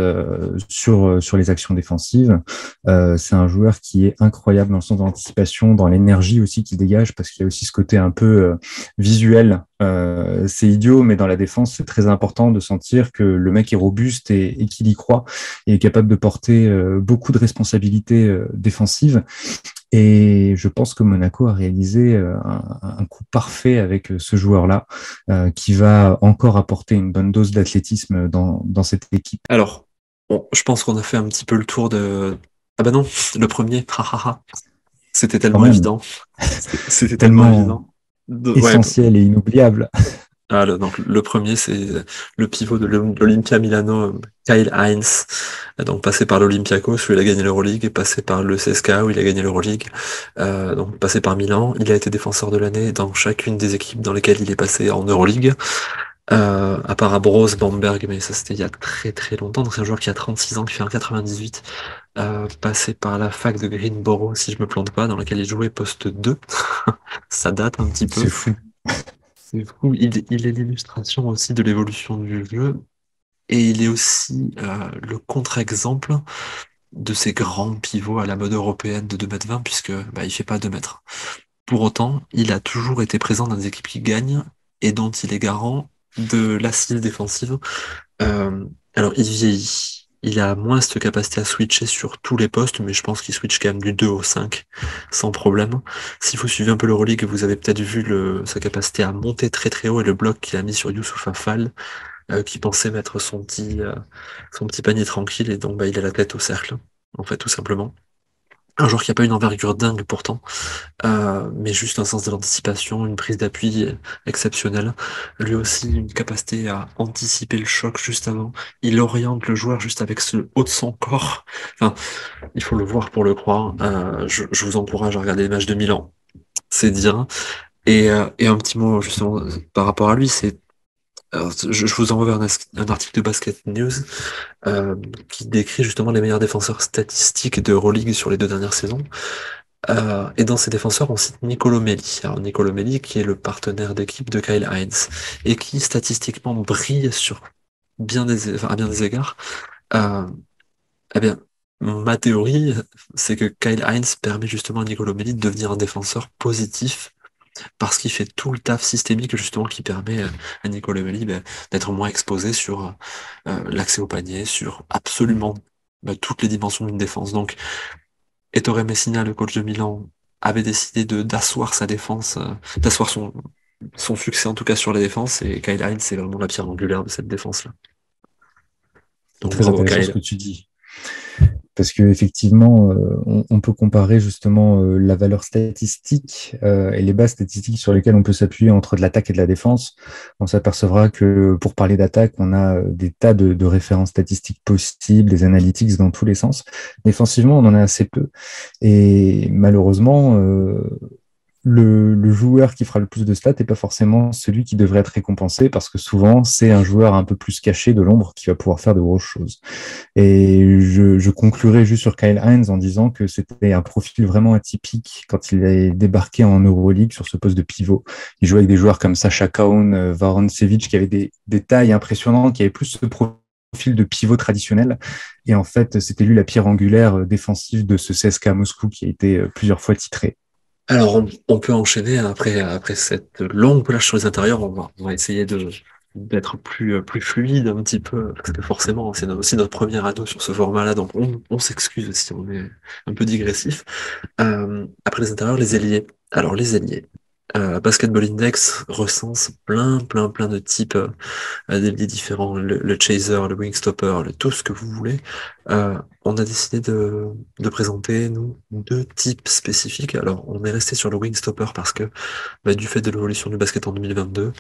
sur les actions défensives. C'est un joueur qui est incroyable dans le sens d'anticipation, dans l'énergie aussi qu'il dégage, parce qu'il y a aussi ce côté un peu visuel. C'est idiot, mais dans la défense, c'est très important de sentir que le mec est robuste et qu'il y croit et est capable de porter beaucoup de responsabilités défensives. Et je pense que Monaco a réalisé un coup parfait avec ce joueur-là, qui va encore apporter une bonne dose d'athlétisme dans cette équipe. Alors, bon, je pense qu'on a fait un petit peu le tour de... Ah bah non, le premier, ah, ah, ah. C'était Quand tellement même, évident. C'était tellement tellement évident. Ouais, essentiel et inoubliable. Donc, le premier, c'est le pivot de l'Olympia Milano, Kyle Hines. Donc, passé par l'Olympiakos, où il a gagné l'Euroleague, et passé par le CSKA, où il a gagné l'Euroleague. Donc, passé par Milan. Il a été défenseur de l'année dans chacune des équipes dans lesquelles il est passé en Euroleague. À part à Bros, Bamberg, mais ça c'était il y a très très longtemps. Donc, c'est un joueur qui a 36 ans, qui fait un 98. Passé par la fac de Greenboro, si je me plante pas, dans laquelle il jouait poste 2. Ça date un petit peu. C'est fou. C'est fou. Il est l'illustration aussi de l'évolution du jeu et il est aussi le contre-exemple de ces grands pivots à la mode européenne de 2,20 m puisque bah, il fait pas 2 mètres. Pour autant, il a toujours été présent dans des équipes qui gagnent et dont il est garant de l'assise défensive. Euh, alors, il vieillit. Il a moins cette capacité à switcher sur tous les postes, mais je pense qu'il switch quand même du 2 au 5 sans problème. Si vous suivez un peu l'Euroleague, vous avez peut-être vu sa capacité à monter très très haut et le bloc qu'il a mis sur Youssouf Afal, qui pensait mettre son petit panier tranquille, et donc bah, il a la tête au cercle, en fait, tout simplement. Un joueur qui n'a pas une envergure dingue pourtant, mais juste un sens de l'anticipation, une prise d'appui exceptionnelle. Lui aussi, une capacité à anticiper le choc juste avant. Il oriente le joueur juste avec ce haut de son corps. Enfin, il faut le voir pour le croire. Je vous encourage à regarder les matchs de Milan. C'est dire. Et un petit mot justement par rapport à lui, c'est alors, je vous envoie vers un article de Basket News qui décrit justement les meilleurs défenseurs statistiques de Euroleague sur les 2 dernières saisons. Et dans ces défenseurs, on cite Nicolo Melli. Alors Nicolo Melli, qui est le partenaire d'équipe de Kyle Hines, et qui statistiquement brille sur à bien des égards. Euh, eh bien, ma théorie, c'est que Kyle Hines permet justement à Nicolo Melli de devenir un défenseur positif parce qu'il fait tout le taf systémique justement qui permet à Nicolo Melli d'être moins exposé sur l'accès au panier, sur absolument toutes les dimensions d'une défense. Donc, Ettore Messina, le coach de Milan, avait décidé de d'asseoir sa défense, d'asseoir son succès en tout cas sur la défense, et Kyle Hines c'est vraiment la pierre angulaire de cette défense-là. C'est Donc très bravo intéressant ce Kyle. que tu dis. Parce que effectivement, on peut comparer justement la valeur statistique et les bases statistiques sur lesquelles on peut s'appuyer entre de l'attaque et de la défense. On s'apercevra que pour parler d'attaque, on a des tas de références statistiques possibles, des analytics dans tous les sens. Défensivement, on en a assez peu. Et malheureusement, le joueur qui fera le plus de stats n'est pas forcément celui qui devrait être récompensé parce que souvent, c'est un joueur un peu plus caché de l'ombre qui va pouvoir faire de grosses choses. Et je conclurai juste sur Kyle Hines en disant que c'était un profil vraiment atypique quand il est débarqué en Euroleague sur ce poste de pivot. Il jouait avec des joueurs comme Sacha Kaun, Varoncevic, qui avaient des tailles impressionnantes, qui avaient plus ce profil de pivot traditionnel. Et en fait, c'était lui la pierre angulaire défensive de ce CSKA Moscou qui a été plusieurs fois titré. Alors on peut enchaîner après cette longue plage sur les intérieurs, on va essayer d'être plus fluide un petit peu, parce que forcément c'est aussi notre premier ado sur ce format-là, donc on s'excuse si on est un peu digressif. Après les intérieurs, les ailiers. Alors les ailiers. Basketball Index recense plein de types d'ailiers différents, le chaser, le wingstopper, tout ce que vous voulez. On a décidé de présenter, nous, 2 types spécifiques. Alors, on est resté sur le wingstopper parce que, du fait de l'évolution du basket en 2022,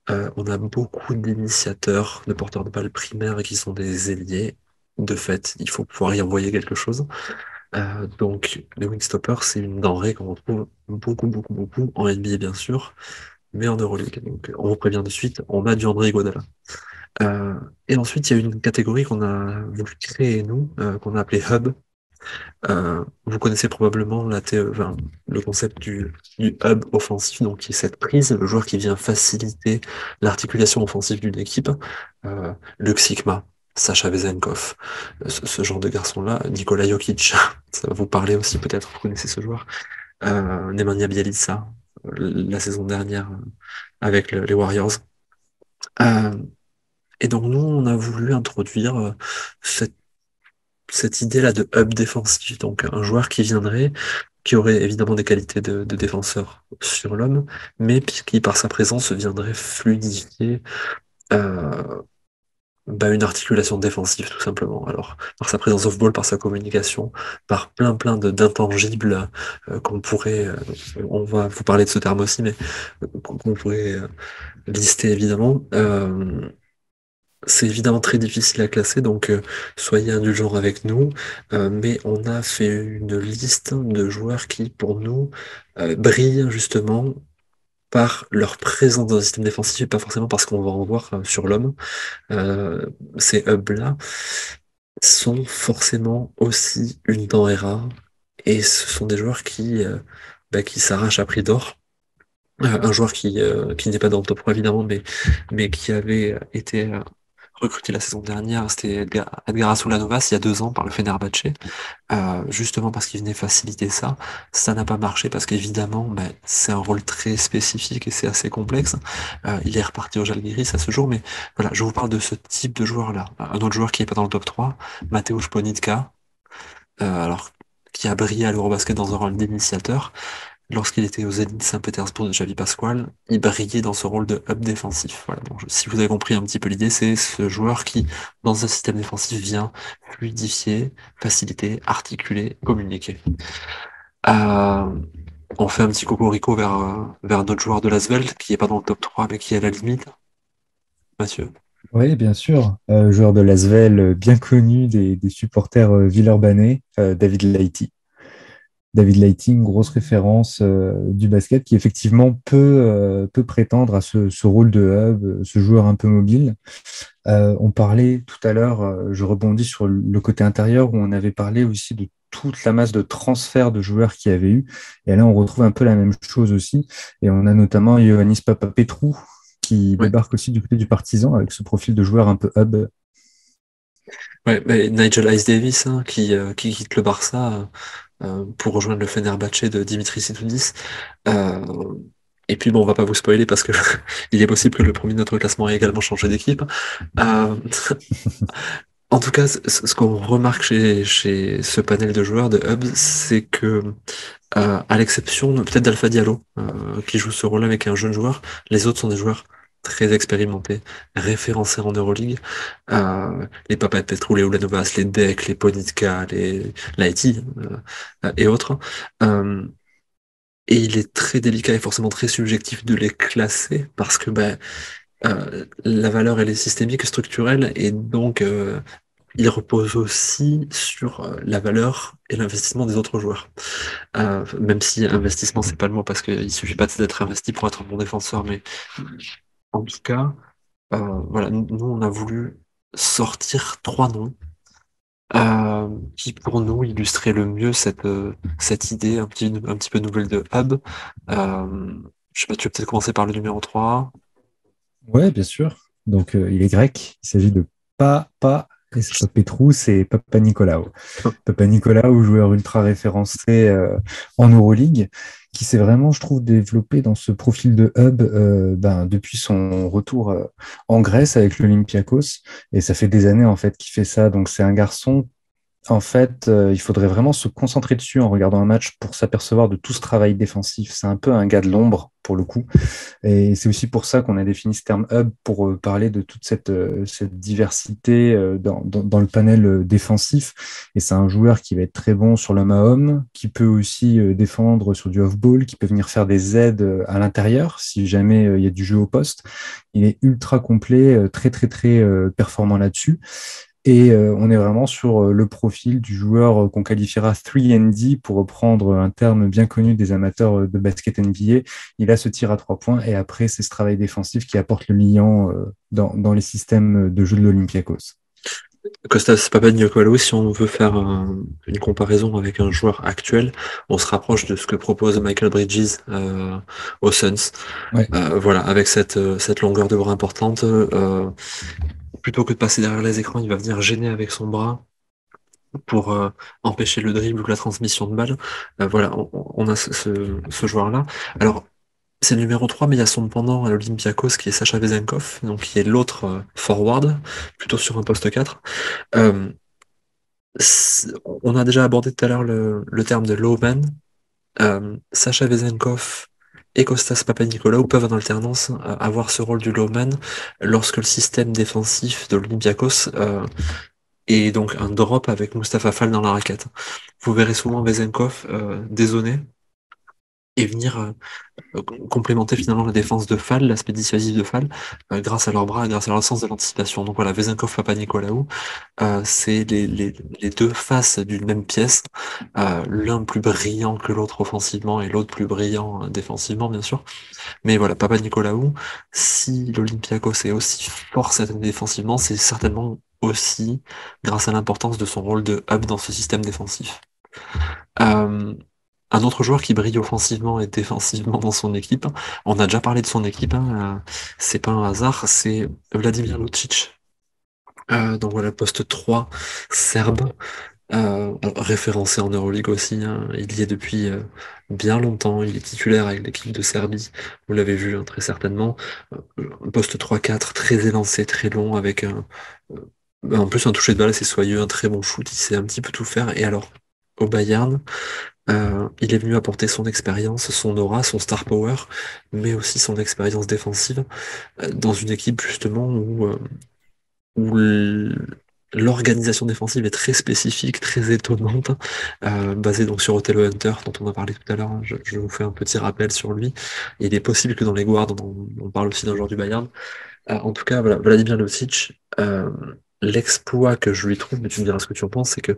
on a beaucoup d'initiateurs, de porteurs de balles primaires qui sont des ailiers. De fait, il faut pouvoir y envoyer quelque chose. Donc, le wingstopper, c'est une denrée qu'on retrouve beaucoup en NBA, bien sûr, mais en Euroleague. Donc, on vous prévient de suite, on a du André Iguodala. Euh, et ensuite, il y a une catégorie qu'on a voulu créer, nous, qu'on a appelée Hub. Vous connaissez probablement enfin, le concept du hub offensif, donc qui est cette prise, le joueur qui vient faciliter l'articulation offensive d'une équipe. Luke Sikma, Sacha Vezenkov, ce genre de garçon-là, Nikola Jokic, ça va vous parler aussi peut-être, vous connaissez ce joueur. Nemanja Bjelica, la saison dernière avec les Warriors. Euh, et donc nous, on a voulu introduire cette idée-là de hub défensif, donc un joueur qui viendrait, qui aurait évidemment des qualités de défenseur sur l'homme, mais qui par sa présence viendrait fluidifier euh, une articulation défensive tout simplement. Alors par sa présence off-ball, par sa communication, par plein d'intangibles qu'on pourrait, on va vous parler de ce terme aussi, mais qu'on pourrait lister évidemment. C'est évidemment très difficile à classer, donc soyez indulgents avec nous. Mais on a fait une liste de joueurs qui, pour nous, brillent justement par leur présence dans un système défensif et pas forcément parce qu'on va en voir sur l'homme. Euh, ces hubs-là sont forcément aussi une denrée rare et ce sont des joueurs qui s'arrachent à prix d'or. Un joueur qui n'est pas dans le top 3 évidemment, mais qui avait été recruté la saison dernière, c'était Edgar Asulanovas il y a 2 ans par le Fenerbahçe, justement parce qu'il venait faciliter ça. Ça n'a pas marché parce qu'évidemment, c'est un rôle très spécifique et c'est assez complexe. Il est reparti au Žalgiris à ce jour, mais voilà, je vous parle de ce type de joueur-là. Un autre joueur qui est pas dans le top 3, Mateusz Ponitka, alors qui a brillé à l'Eurobasket dans un rôle d'initiateur. Lorsqu'il était au Zénith Saint-Pétersbourg de Javi Pascual, il brillait dans ce rôle de hub défensif. Voilà, donc, si vous avez compris un petit peu l'idée, c'est ce joueur qui, dans un système défensif, vient fluidifier, faciliter, articuler, communiquer. Euh, on fait un petit cocorico vers notre joueur de l'Asvel, qui est pas dans le top 3, mais qui est à la limite. Mathieu. Oui, bien sûr. Joueur de l'Asvel, bien connu des supporters villeurbanais, David Laïti. David Lighting, grosse référence du basket, qui effectivement peut prétendre à ce rôle de hub, ce joueur un peu mobile. On parlait tout à l'heure, je rebondis sur le côté intérieur, où on avait parlé aussi de toute la masse de transferts de joueurs qu'il y avait eu. Et là, on retrouve un peu la même chose aussi. Et on a notamment Ioannis Papapetrou, qui Ouais, débarque aussi du côté du Partizan, avec ce profil de joueur un peu hub. ouais, mais Nigel Ice Davis, hein, qui quitte le Barça pour rejoindre le Fenerbahçe de Dimitri Sitoudis. Euh, et puis bon, on va pas vous spoiler parce que il est possible que le premier de notre classement ait également changé d'équipe. Euh, En tout cas, ce qu'on remarque chez ce panel de joueurs de Hubs, c'est que, à l'exception peut-être d'Alpha Diallo, qui joue ce rôle avec un jeune joueur, les autres sont des joueurs très expérimentés, référencés en Euroleague. Les Papas Petrou, les Ulanovas, les Deck, les Ponitka, les Laeti, et autres. Euh, et il est très délicat et forcément très subjectif de les classer parce que la valeur elle est systémique, structurelle, et donc il repose aussi sur la valeur et l'investissement des autres joueurs. Même si investissement, c'est pas le mot, parce qu'il suffit pas d'être investi pour être un bon défenseur, mais en tout cas, voilà, nous, on a voulu sortir 3 noms qui, pour nous, illustraient le mieux cette idée un petit peu nouvelle de hub. Je sais pas, tu veux peut-être commencer par le numéro 3. Ouais, bien sûr. Donc, il est grec. Il s'agit de et c'est pas Petrou, c'est Papa Nicolaou. Papa Nicolaou, joueur ultra référencé en Euroleague, qui s'est vraiment, je trouve, développé dans ce profil de hub depuis son retour en Grèce avec l'Olympiakos. Et ça fait des années, en fait, qu'il fait ça. Donc, c'est un garçon. En fait, il faudrait vraiment se concentrer dessus en regardant un match pour s'apercevoir de tout ce travail défensif. C'est un peu un gars de l'ombre, pour le coup. Et c'est aussi pour ça qu'on a défini ce terme hub pour parler de toute cette diversité dans le panel défensif. Et c'est un joueur qui va être très bon sur l'homme à homme, qui peut aussi défendre sur du off-ball, qui peut venir faire des aides à l'intérieur si jamais il y a du jeu au poste. Il est ultra complet, très très très performant là-dessus. Et on est vraiment sur le profil du joueur qu'on qualifiera 3&D pour reprendre un terme bien connu des amateurs de basket NBA. Il a ce tir à 3 points et après, c'est ce travail défensif qui apporte le liant dans les systèmes de jeu de l'Olympiakos. Kostas Papagiannoglou, si on veut faire une comparaison avec un joueur actuel, on se rapproche de ce que propose Michael Bridges aux Suns. Ouais, Voilà, avec cette longueur de bras importante, plutôt que de passer derrière les écrans, il va venir gêner avec son bras pour empêcher le dribble ou la transmission de balle. Voilà, on a ce joueur-là. Alors, c'est le numéro 3, mais il y a son pendant à l'Olympiakos qui est Sacha Vezenkov, donc qui est l'autre forward, plutôt sur un poste 4. Euh, on a déjà abordé tout à l'heure le terme de low man. Sacha Vezenkov et Kostas Papanikolaou peuvent en alternance avoir ce rôle du low man lorsque le système défensif de l'Olympiakos est donc un drop avec Mustapha Fall dans la raquette. Vous verrez souvent Vezenkov dézonner et venir complémenter finalement la défense de Fall, l'aspect dissuasif de Fall, grâce à leurs bras, grâce à leur sens de l'anticipation. Donc voilà, Vezenkov, Papanicolaou, c'est les deux faces d'une même pièce, l'un plus brillant que l'autre offensivement et l'autre plus brillant défensivement, bien sûr. Mais voilà, Papanicolaou, si l'Olympiakos est aussi fort défensivement, c'est certainement aussi grâce à l'importance de son rôle de hub dans ce système défensif. Euh, un autre joueur qui brille offensivement et défensivement dans son équipe, on a déjà parlé de son équipe, hein, c'est pas un hasard, c'est Vladimir Lucic. Donc voilà, poste 3 serbe, référencé en Euroleague aussi, hein, il y est depuis bien longtemps, il est titulaire avec l'équipe de Serbie, vous l'avez vu hein, très certainement. Poste 3-4, très élancé, très long, avec en plus un toucher de balle assez soyeux, un très bon shoot, il sait un petit peu tout faire. Et alors, au Bayern, il est venu apporter son expérience, son aura, son star power, mais aussi son expérience défensive dans une équipe justement où l'organisation défensive est très spécifique, très étonnante, basée donc sur Othello Hunter, dont on a parlé tout à l'heure. Je vous fais un petit rappel sur lui. Il est possible que dans les guards, on parle aussi d'un joueur du Bayern. En tout cas, voilà, Vladimir Lucic, l'exploit que je lui trouve, mais tu me diras ce que tu en penses, c'est que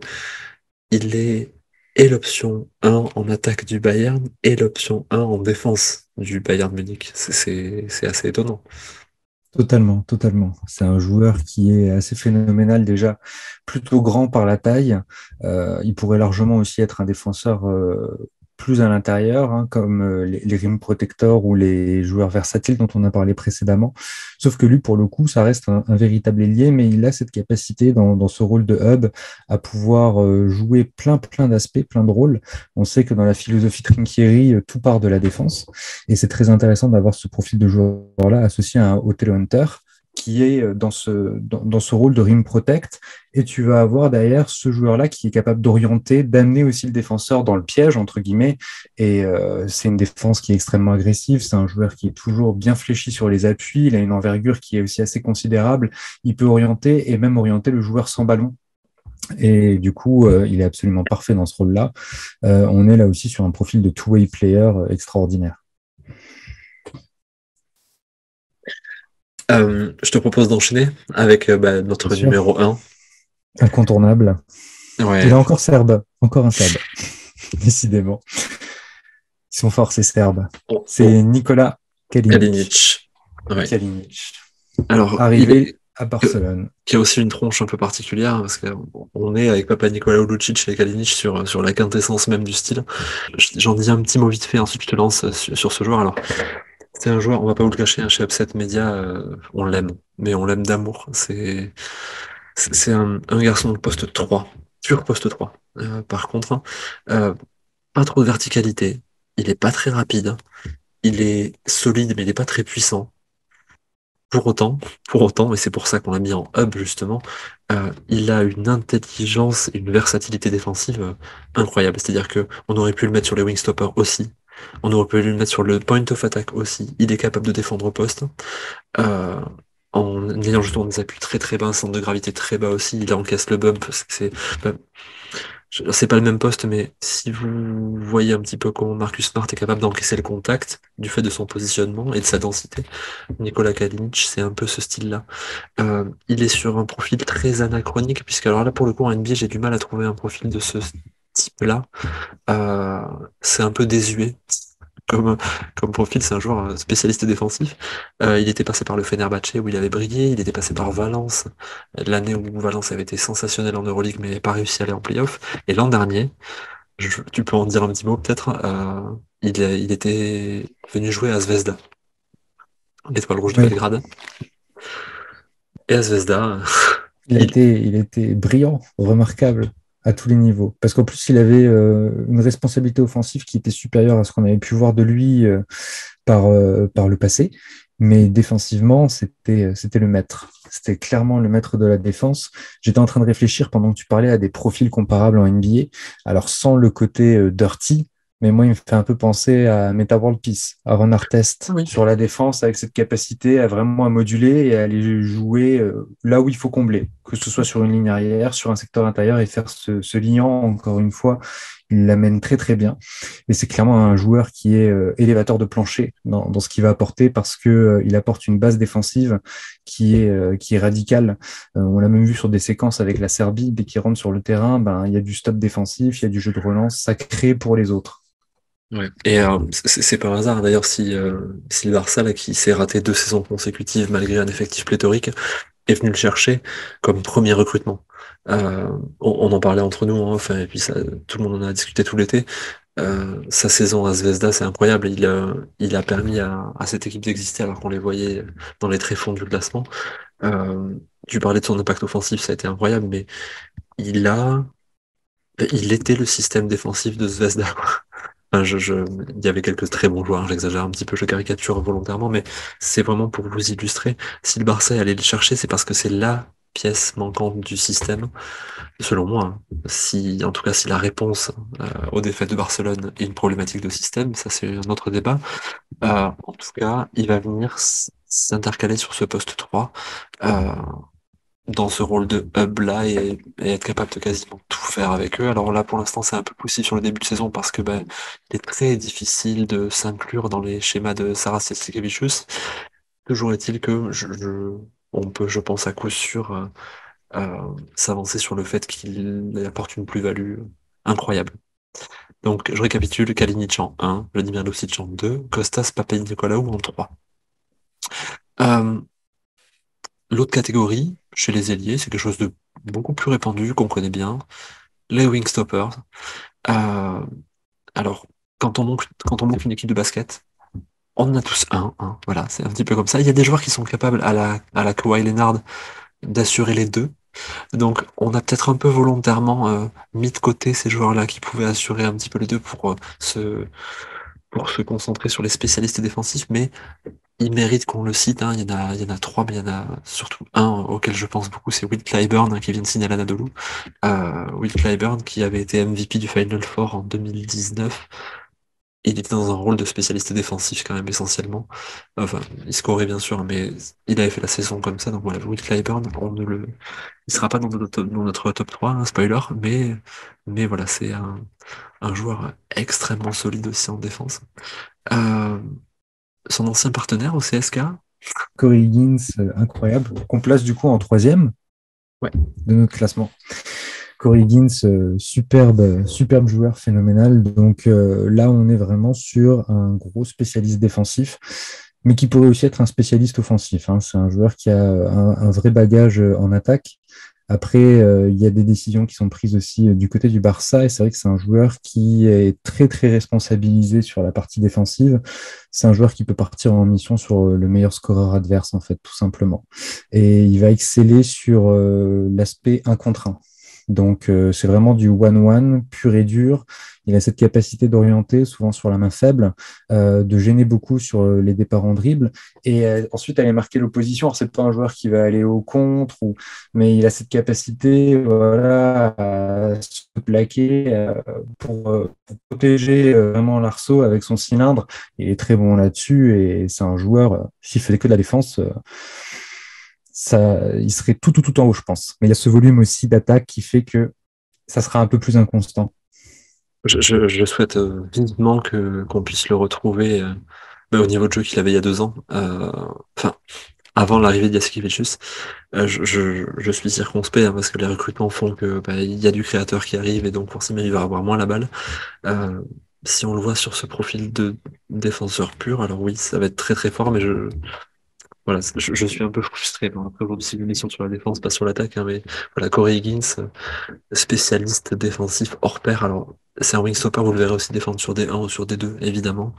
il est et l'option 1 en attaque du Bayern et l'option 1 en défense du Bayern Munich. C'est assez étonnant. Totalement, totalement. C'est un joueur qui est assez phénoménal déjà, plutôt grand par la taille. Il pourrait largement aussi être un défenseur plus à l'intérieur, hein, comme les rim protectors ou les joueurs versatiles dont on a parlé précédemment. Sauf que lui, pour le coup, ça reste un véritable ailier, mais il a cette capacité dans ce rôle de hub à pouvoir jouer plein d'aspects, plein de rôles. On sait que dans la philosophie Trinchieri, tout part de la défense. Et c'est très intéressant d'avoir ce profil de joueur-là associé à un Othello Hunter qui est dans ce rôle de rim protect. Et tu vas avoir derrière ce joueur-là qui est capable d'orienter, d'amener aussi le défenseur dans le piège, entre guillemets. Et c'est une défense qui est extrêmement agressive. C'est un joueur qui est toujours bien fléchi sur les appuis. Il a une envergure qui est aussi assez considérable. Il peut orienter et même orienter le joueur sans ballon. Et du coup, il est absolument parfait dans ce rôle-là. On est là aussi sur un profil de two-way player extraordinaire. Je te propose d'enchaîner avec Bien notre sûr, numéro 1. incontournable. Il est Ouais, encore serbe, encore un serbe, décidément. Ils sont forts, ces Serbes. oh, C'est Nikola Kalinic. Kalinic. Ouais. Kalinic, Alors, arrivé à que- Barcelone. qui a aussi une tronche un peu particulière, hein, parce qu'on est avec Papa Nicolaou Lucic et Kalinic sur la quintessence même du style. J'en dis un petit mot vite fait, ensuite je te lance sur ce joueur. Alors, c'est un joueur, on va pas vous le cacher, hein, chez Upset Media, on l'aime, mais on l'aime d'amour. C'est un garçon de poste 3, pur poste 3. Par contre, hein, euh, pas trop de verticalité, il est pas très rapide, il est solide, mais il est pas très puissant. Pour autant, pour autant, et c'est pour ça qu'on l'a mis en hub justement, il a une intelligence et une versatilité défensive incroyable. C'est-à-dire que on aurait pu le mettre sur les wingstoppers aussi, on aurait pu le mettre sur le point of attack aussi. Il est capable de défendre au poste, euh, en ayant justement des appuis très très bas, un centre de gravité très bas aussi. Il encaisse le bump. Bah, c'est pas le même poste, mais si vous voyez un petit peu comment Marcus Smart est capable d'encaisser le contact du fait de son positionnement et de sa densité, Nikola Kalinic, c'est un peu ce style-là. Il est sur un profil très anachronique, puisque alors là, pour le coup, en NBA, j'ai du mal à trouver un profil de ce type-là. Euh, c'est un peu désuet. Comme, comme profil, c'est un joueur spécialiste défensif. Il était passé par le Fenerbahçe où il avait brillé, il était passé par Valence, l'année où Valence avait été sensationnel en Euroleague mais n'avait pas réussi à aller en playoff. Et l'an dernier, tu peux en dire un petit mot peut-être, il était venu jouer à Zvezda, l'étoile rouge de Oui, Belgrade. Et à Zvezda, il, il a été brillant, remarquable à tous les niveaux. Parce qu'en plus, il avait une responsabilité offensive qui était supérieure à ce qu'on avait pu voir de lui par le passé. Mais défensivement, c'était le maître. C'était clairement le maître de la défense. J'étais en train de réfléchir pendant que tu parlais à des profils comparables en NBA. Alors, sans le côté dirty, mais moi, il me fait un peu penser à Meta World Peace, à Ron Artest, oui. sur la défense, avec cette capacité à vraiment à moduler et à aller jouer là où il faut combler, que ce soit sur une ligne arrière, sur un secteur intérieur, et faire ce liant, encore une fois, Il l'amène très très bien. Et c'est clairement un joueur qui est élévateur de plancher dans ce qu'il va apporter parce que il apporte une base défensive qui est radicale. On l'a même vu sur des séquences avec la Serbie, dès qu'il rentre sur le terrain, ben, il y a du stop défensif, il y a du jeu de relance, ça crée pour les autres. Ouais. Et c'est par hasard d'ailleurs si le Barça là, qui s'est raté 2 saisons consécutives malgré un effectif pléthorique est venu le chercher comme premier recrutement. Euh, on en parlait entre nous, hein, enfin, et puis ça, tout le monde en a discuté tout l'été. Sa saison à Zvezda, c'est incroyable. Il a permis à cette équipe d'exister alors qu'on les voyait dans les tréfonds du classement. Euh, Tu parlais de son impact offensif, ça a été incroyable, mais il a, il était le système défensif de Zvezda, quoi. Enfin, il y avait quelques très bons joueurs, hein, j'exagère un petit peu, je caricature volontairement, mais c'est vraiment pour vous illustrer. Si le Barça est allé le chercher, c'est parce que c'est la pièce manquante du système, selon moi, hein. Si, en tout cas, si la réponse aux défaites de Barcelone est une problématique de système, ça c'est un autre débat. En tout cas, il va venir s'intercaler sur ce poste 3 euh, dans ce rôle de hub là et être capable de quasiment tout faire avec eux. Alors là, pour l'instant, c'est un peu poussif sur le début de saison parce que ben, il est très difficile de s'inclure dans les schémas de Saras Jasikevičius. Toujours est-il que on peut, je pense, à coup sûr s'avancer sur le fait qu'il apporte une plus-value incroyable. Donc, je récapitule, Kalinic en 1, Vladimir Lucic en 2, Kostas Papanicolaou en 3. Euh, L'autre catégorie, chez les ailiers, c'est quelque chose de beaucoup plus répandu, qu'on connaît bien, les wingstoppers. Euh, alors, quand on monte une équipe de basket, on en a tous un, hein, voilà, c'est un petit peu comme ça. Il y a des joueurs qui sont capables, à la Kawhi Leonard, d'assurer les deux. Donc, on a peut-être un peu volontairement mis de côté ces joueurs-là qui pouvaient assurer un petit peu les deux pour se concentrer sur les spécialistes défensifs, mais il mérite qu'on le cite, hein. Il y en a trois, mais il y en a surtout un auquel je pense beaucoup, c'est Will Clyburn, hein, qui vient de signer à l'Anadolu. Will Clyburn, qui avait été MVP du Final Four en 2019. Il était dans un rôle de spécialiste défensif quand même essentiellement. Enfin, il scorait bien sûr, mais il avait fait la saison comme ça. Donc voilà, Will Clyburn, il sera pas dans notre top 3, hein, spoiler, mais voilà, c'est un joueur extrêmement solide aussi en défense. Euh, Son ancien partenaire au CSK. Corey Higgins, incroyable, qu'on place du coup en troisième Ouais. de notre classement. Corey Higgins, superbe joueur, phénoménal. Donc là, on est vraiment sur un gros spécialiste défensif, mais qui pourrait aussi être un spécialiste offensif, hein. C'est un joueur qui a un vrai bagage en attaque. Après, il y a des décisions qui sont prises aussi du côté du Barça, et c'est vrai que c'est un joueur qui est très très responsabilisé sur la partie défensive. C'est un joueur qui peut partir en mission sur le meilleur scoreur adverse, en fait, tout simplement. Et il va exceller sur l'aspect 1 contre 1. Donc, c'est vraiment du one-one pur et dur. Il a cette capacité d'orienter, souvent sur la main faible, de gêner beaucoup sur les départs en dribble, et ensuite aller marquer l'opposition. Alors, c'est pas un joueur qui va aller au contre, mais il a cette capacité, voilà, à se plaquer pour protéger vraiment l'arceau avec son cylindre. Il est très bon là-dessus, et c'est un joueur, s'il faisait que de la défense, il serait tout en haut, je pense. Mais il y a ce volume aussi d'attaque qui fait que ça sera un peu plus inconstant. Je souhaite vivement qu'on puisse le retrouver au niveau de jeu qu'il avait il y a 2 ans. Enfin, avant l'arrivée de Jasikevičius. Je suis circonspect, hein, parce que les recrutements font que il y a du créateur qui arrive et donc forcément il va avoir moins la balle. Euh, Si on le voit sur ce profil de défenseur pur, alors oui, ça va être très très fort, mais voilà, je suis un peu frustré. Bon, après, aussi une mission sur la défense, pas sur l'attaque, hein, mais voilà, Corey Higgins, spécialiste défensif hors pair. Alors, c'est un wingstopper, vous le verrez aussi défendre sur des 1 ou sur des 2 évidemment.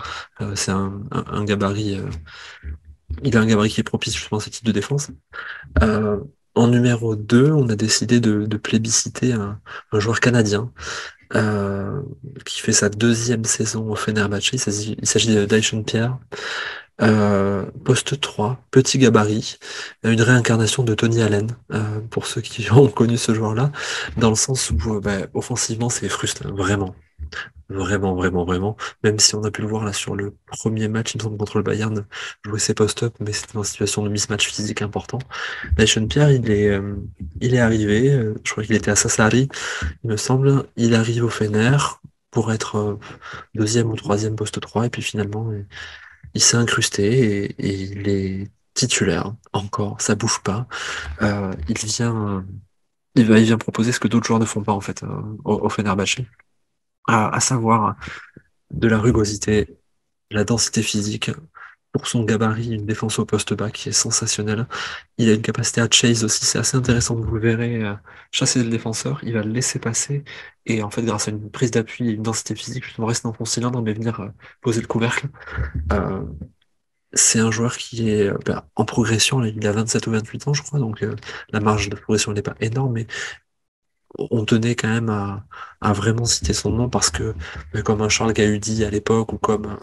C'est un gabarit, il a un gabarit qui est propice justement à ce type de défense. Euh, En numéro 2, on a décidé de plébisciter un joueur canadien euh, qui fait sa 2e saison au Fenerbahçe. Il s'agit d'Aïchen Pierre. Poste 3, petit gabarit, une réincarnation de Tony Allen, pour ceux qui ont connu ce joueur-là, dans le sens où offensivement c'est frustrant, vraiment. Vraiment, vraiment, vraiment. Même si on a pu le voir là sur le premier match, il me semble, contre le Bayern, jouer ses post-up, mais c'était en situation de mismatch physique important. Sean Pierre, il est arrivé, je crois qu'il était à Sassari, il me semble. Il arrive au Fener. pour être deuxième ou troisième poste 3 et puis finalement, il s'est incrusté et il est titulaire encore, ça bouge pas. Il vient, il vient proposer ce que d'autres joueurs ne font pas en fait au Fenerbahçe, à savoir de la rugosité, la densité physique. Pour son gabarit, une défense au poste bas qui est sensationnelle. Il a une capacité à chase aussi, c'est assez intéressant, vous le verrez, chasser le défenseur, il va le laisser passer, et en fait, grâce à une prise d'appui et une densité physique, justement, rester dans son cylindre, mais venir poser le couvercle. Euh, c'est un joueur qui est en progression, là, il a 27 ou 28 ans, je crois, donc la marge de progression n'est pas énorme, mais on tenait quand même à vraiment citer son nom parce que, comme un Charles Gahudi à l'époque ou comme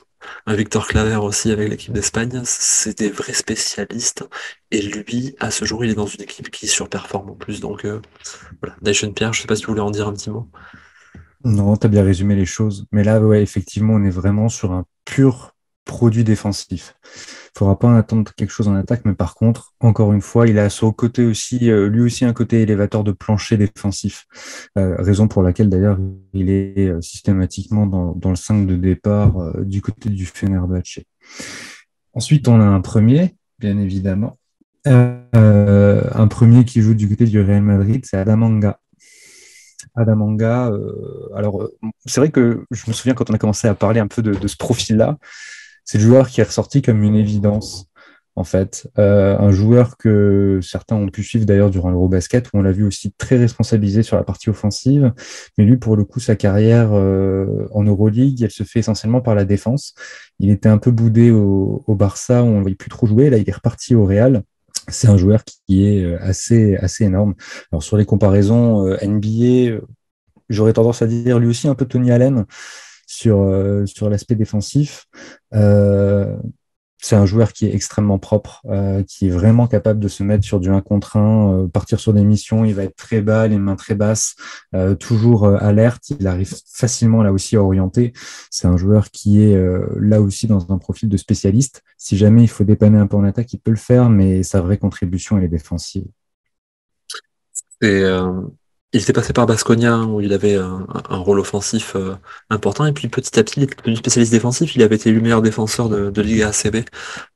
un Victor Claver aussi avec l'équipe d'Espagne, c'est des vrais spécialistes. Et lui, à ce jour, il est dans une équipe qui surperforme en plus. Donc voilà, Dyson Pierre, je sais pas si tu voulais en dire un petit mot. Non, tu as bien résumé les choses. Mais là, ouais, effectivement, on est vraiment sur un pur produit défensif. Il faudra pas en attendre quelque chose en attaque, mais par contre, encore une fois, il a son côté aussi, lui aussi un côté élévateur de plancher défensif. Raison pour laquelle d'ailleurs il est systématiquement dans le 5 de départ du côté du Fenerbahçe. Ensuite, on a un premier, bien évidemment. Un premier qui joue du côté du Real Madrid, c'est Adamanga. Adamanga, c'est vrai que je me souviens quand on a commencé à parler un peu de ce profil-là, c'est le joueur qui est ressorti comme une évidence, en fait. Un joueur que certains ont pu suivre d'ailleurs durant l'Eurobasket, où on l'a vu aussi très responsabilisé sur la partie offensive. Mais lui, pour le coup, sa carrière en Euroleague, elle se fait essentiellement par la défense. Il était un peu boudé au Barça, où on ne le voyait plus trop jouer. Là, il est reparti au Real. C'est un joueur qui est assez énorme. Alors, sur les comparaisons NBA, j'aurais tendance à dire lui aussi un peu Tony Allen sur l'aspect défensif. Euh, c'est un joueur qui est extrêmement propre, qui est vraiment capable de se mettre sur du 1 contre 1, partir sur des missions, il va être très bas, les mains très basses, toujours alerte, il arrive facilement là aussi à orienter. C'est un joueur qui est là aussi dans un profil de spécialiste. Si jamais il faut dépanner un peu en attaque, il peut le faire, mais sa vraie contribution, elle est défensive. Et, il était passé par Baskonia où il avait un rôle offensif important. Et puis petit à petit, il est devenu spécialiste défensif. Il avait été élu meilleur défenseur de Liga ACB.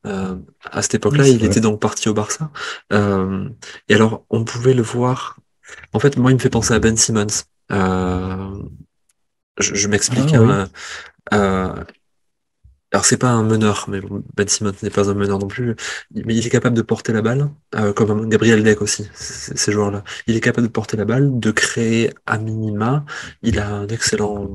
À cette Oui, époque-là, c'est il vrai. était donc parti au Barça. Euh, et alors, on pouvait le voir. En fait, moi, il me fait penser à Ben Simmons. Euh, je Ah m'explique, oui. hein. Euh, alors, c'est pas un meneur, mais bon, Ben Simmons n'est pas un meneur non plus. Mais il est capable de porter la balle, comme Gabriel Deck aussi, ces joueurs-là. Il est capable de porter la balle, de créer à minima. Il a un excellent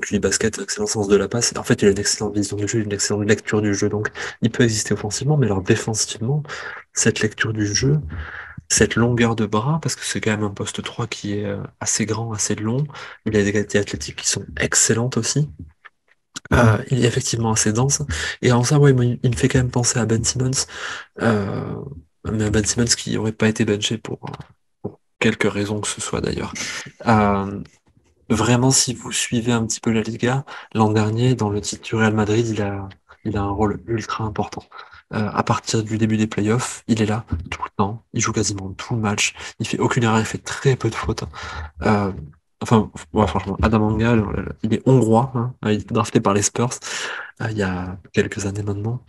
QI basket, un excellent sens de la passe. En fait, il a une excellente vision du jeu, une excellente lecture du jeu. Donc, il peut exister offensivement, mais alors défensivement, cette lecture du jeu, cette longueur de bras, parce que c'est quand même un poste 3 qui est assez grand, assez long. Il a des qualités athlétiques qui sont excellentes aussi. Il est effectivement assez dense. Et en ça, ouais, moi, il me fait quand même penser à Ben Simmons. Euh, mais à Ben Simmons qui n'aurait pas été benché pour quelque raison que ce soit d'ailleurs. Euh, Vraiment, si vous suivez un petit peu la Liga, l'an dernier, dans le titre du Real Madrid, il a un rôle ultra important. À partir du début des playoffs, il est là tout le temps. Il joue quasiment tout le match. Il fait aucune erreur, il fait très peu de fautes. Euh, enfin, ouais, franchement, Adam Anga, il est hongrois, hein. Il est drafté par les Spurs il y a quelques années maintenant.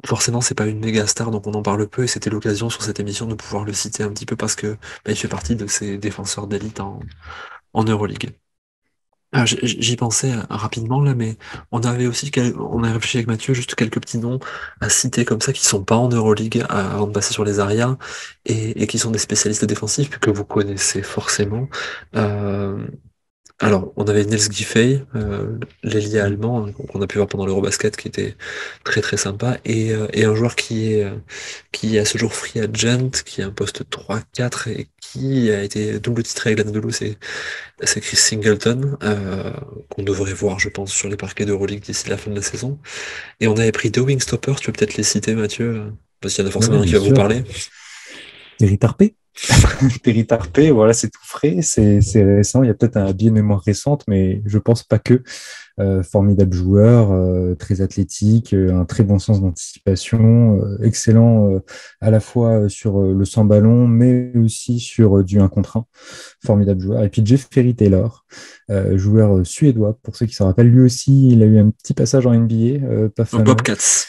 Forcément, c'est pas une méga star, donc on en parle peu, et c'était l'occasion sur cette émission de pouvoir le citer un petit peu parce que il fait partie de ces défenseurs d'élite en Euroleague. J'y pensais rapidement là, mais on avait aussi on a réfléchi avec Mathieu juste quelques petits noms à citer comme ça qui sont pas en Euroleague avant de passer sur les Arias et qui sont des spécialistes défensifs que vous connaissez forcément. Euh, alors, on avait Nels Giffey, l'ailier allemand, hein, qu'on a pu voir pendant l'Eurobasket, qui était très très sympa, et un joueur qui est à ce jour free agent, qui est un poste 3-4 et qui a été double titré avec l'Anadolu, c'est Chris Singleton, qu'on devrait voir, je pense, sur les parquets d'Euroleague d'ici la fin de la saison. Et on avait pris deux Wingstoppers, tu peux peut-être les citer, Mathieu, parce qu'il y en a Ouais, forcément ouais, un qui bien va vous sûr. parler. Thierry Tarpé. Terry Tarpey, voilà, c'est tout frais, c'est récent. Il y a peut-être un biais de mémoire récente, mais je pense pas que. Formidable joueur, très athlétique, un très bon sens d'anticipation, excellent à la fois sur le sans ballon, mais aussi sur du 1 contre 1. Formidable joueur. Et puis Jeff Ferry Taylor, joueur suédois, pour ceux qui se rappellent, lui aussi, il a eu un petit passage en NBA, pas Donc fameux. Bobcats.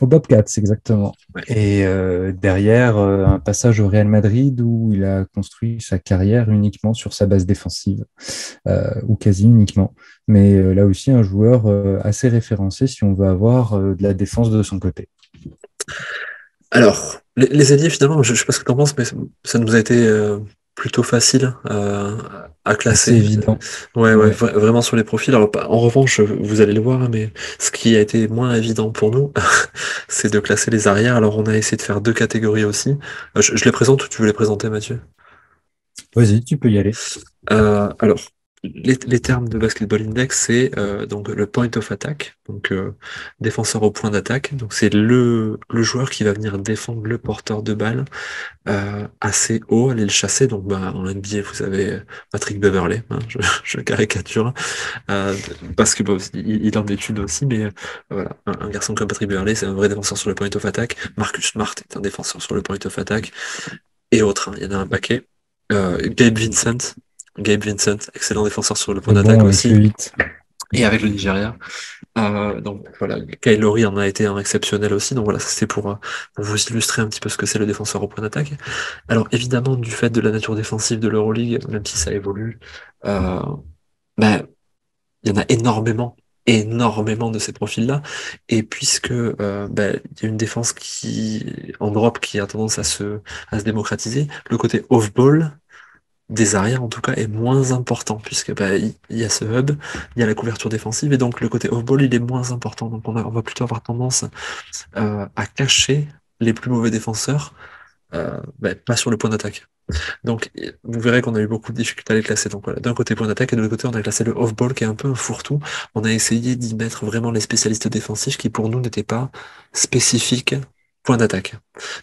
Au Bobcats, exactement. Ouais. Et derrière, un passage au Real Madrid où il a construit sa carrière uniquement sur sa base défensive, ou quasi uniquement. Mais là aussi, un joueur assez référencé si on veut avoir de la défense de son côté. Alors, les ailiers, finalement, je sais pas ce que tu en penses, mais ça nous a été plutôt facile à Assez classer. évident. Ouais, ouais, Ouais. vraiment sur les profils. Alors, en revanche, vous allez le voir, hein, mais ce qui a été moins évident pour nous, c'est de classer les arrières. Alors, on a essayé de faire deux catégories aussi. Je les présente ou tu veux les présenter, Mathieu? Vas-y, tu peux y aller. Alors, les termes de Basketball Index, c'est donc le point of attack, donc défenseur au point d'attaque. Donc, c'est le joueur qui va venir défendre le porteur de balle assez haut, aller le chasser. Donc, bah, en NBA, vous savez, Patrick Beverley, hein, je caricature, euh, parce que bon, il en étude aussi, mais voilà, un garçon comme Patrick Beverley, c'est un vrai défenseur sur le point of attack. Marcus Smart est un défenseur sur le point of attack, et autres, hein, il y en a un paquet. Gabe Vincent, excellent défenseur sur le point Le d'attaque bon avec aussi, le 8. et avec le Nigeria. Donc voilà, Kyle Lowry en a été un exceptionnel aussi. Donc voilà, ça c'était pour vous illustrer un petit peu ce que c'est le défenseur au point d'attaque. Alors évidemment, du fait de la nature défensive de l'Euroleague, même si ça évolue, euh, ben, il y en a énormément de ces profils-là. Et puisque ben, il y a une défense en Europe qui a tendance à se démocratiser, le côté off-ball des arrières en tout cas est moins important puisque bah, il y a ce hub, il y a la couverture défensive et donc le côté off-ball il est moins important. Donc on va plutôt avoir tendance à cacher les plus mauvais défenseurs, bah, pas sur le point d'attaque. Donc vous verrez qu'on a eu beaucoup de difficultés à les classer. Donc voilà, d'un côté point d'attaque et de l'autre côté on a classé le off-ball qui est un peu un fourre-tout. On a essayé d'y mettre vraiment les spécialistes défensifs qui pour nous n'étaient pas spécifiques point d'attaque.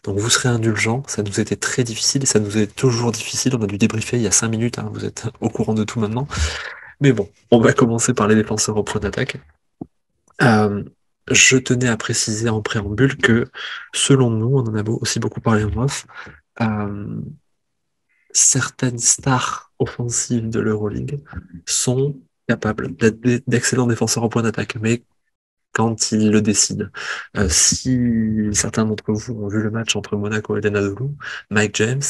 Donc vous serez indulgents, ça nous était très difficile et ça nous est toujours difficile. On a dû débriefer il y a 5 minutes, hein, vous êtes au courant de tout maintenant. Mais bon, on va commencer par les défenseurs au point d'attaque. Euh, je tenais à préciser en préambule que selon nous, on en a aussi beaucoup parlé en off, euh, certaines stars offensives de l'Euroleague sont capables d'être d'excellents défenseurs au point d'attaque, mais quand ils le décident. Si certains d'entre vous ont vu le match entre Monaco et Anadolu, Mike James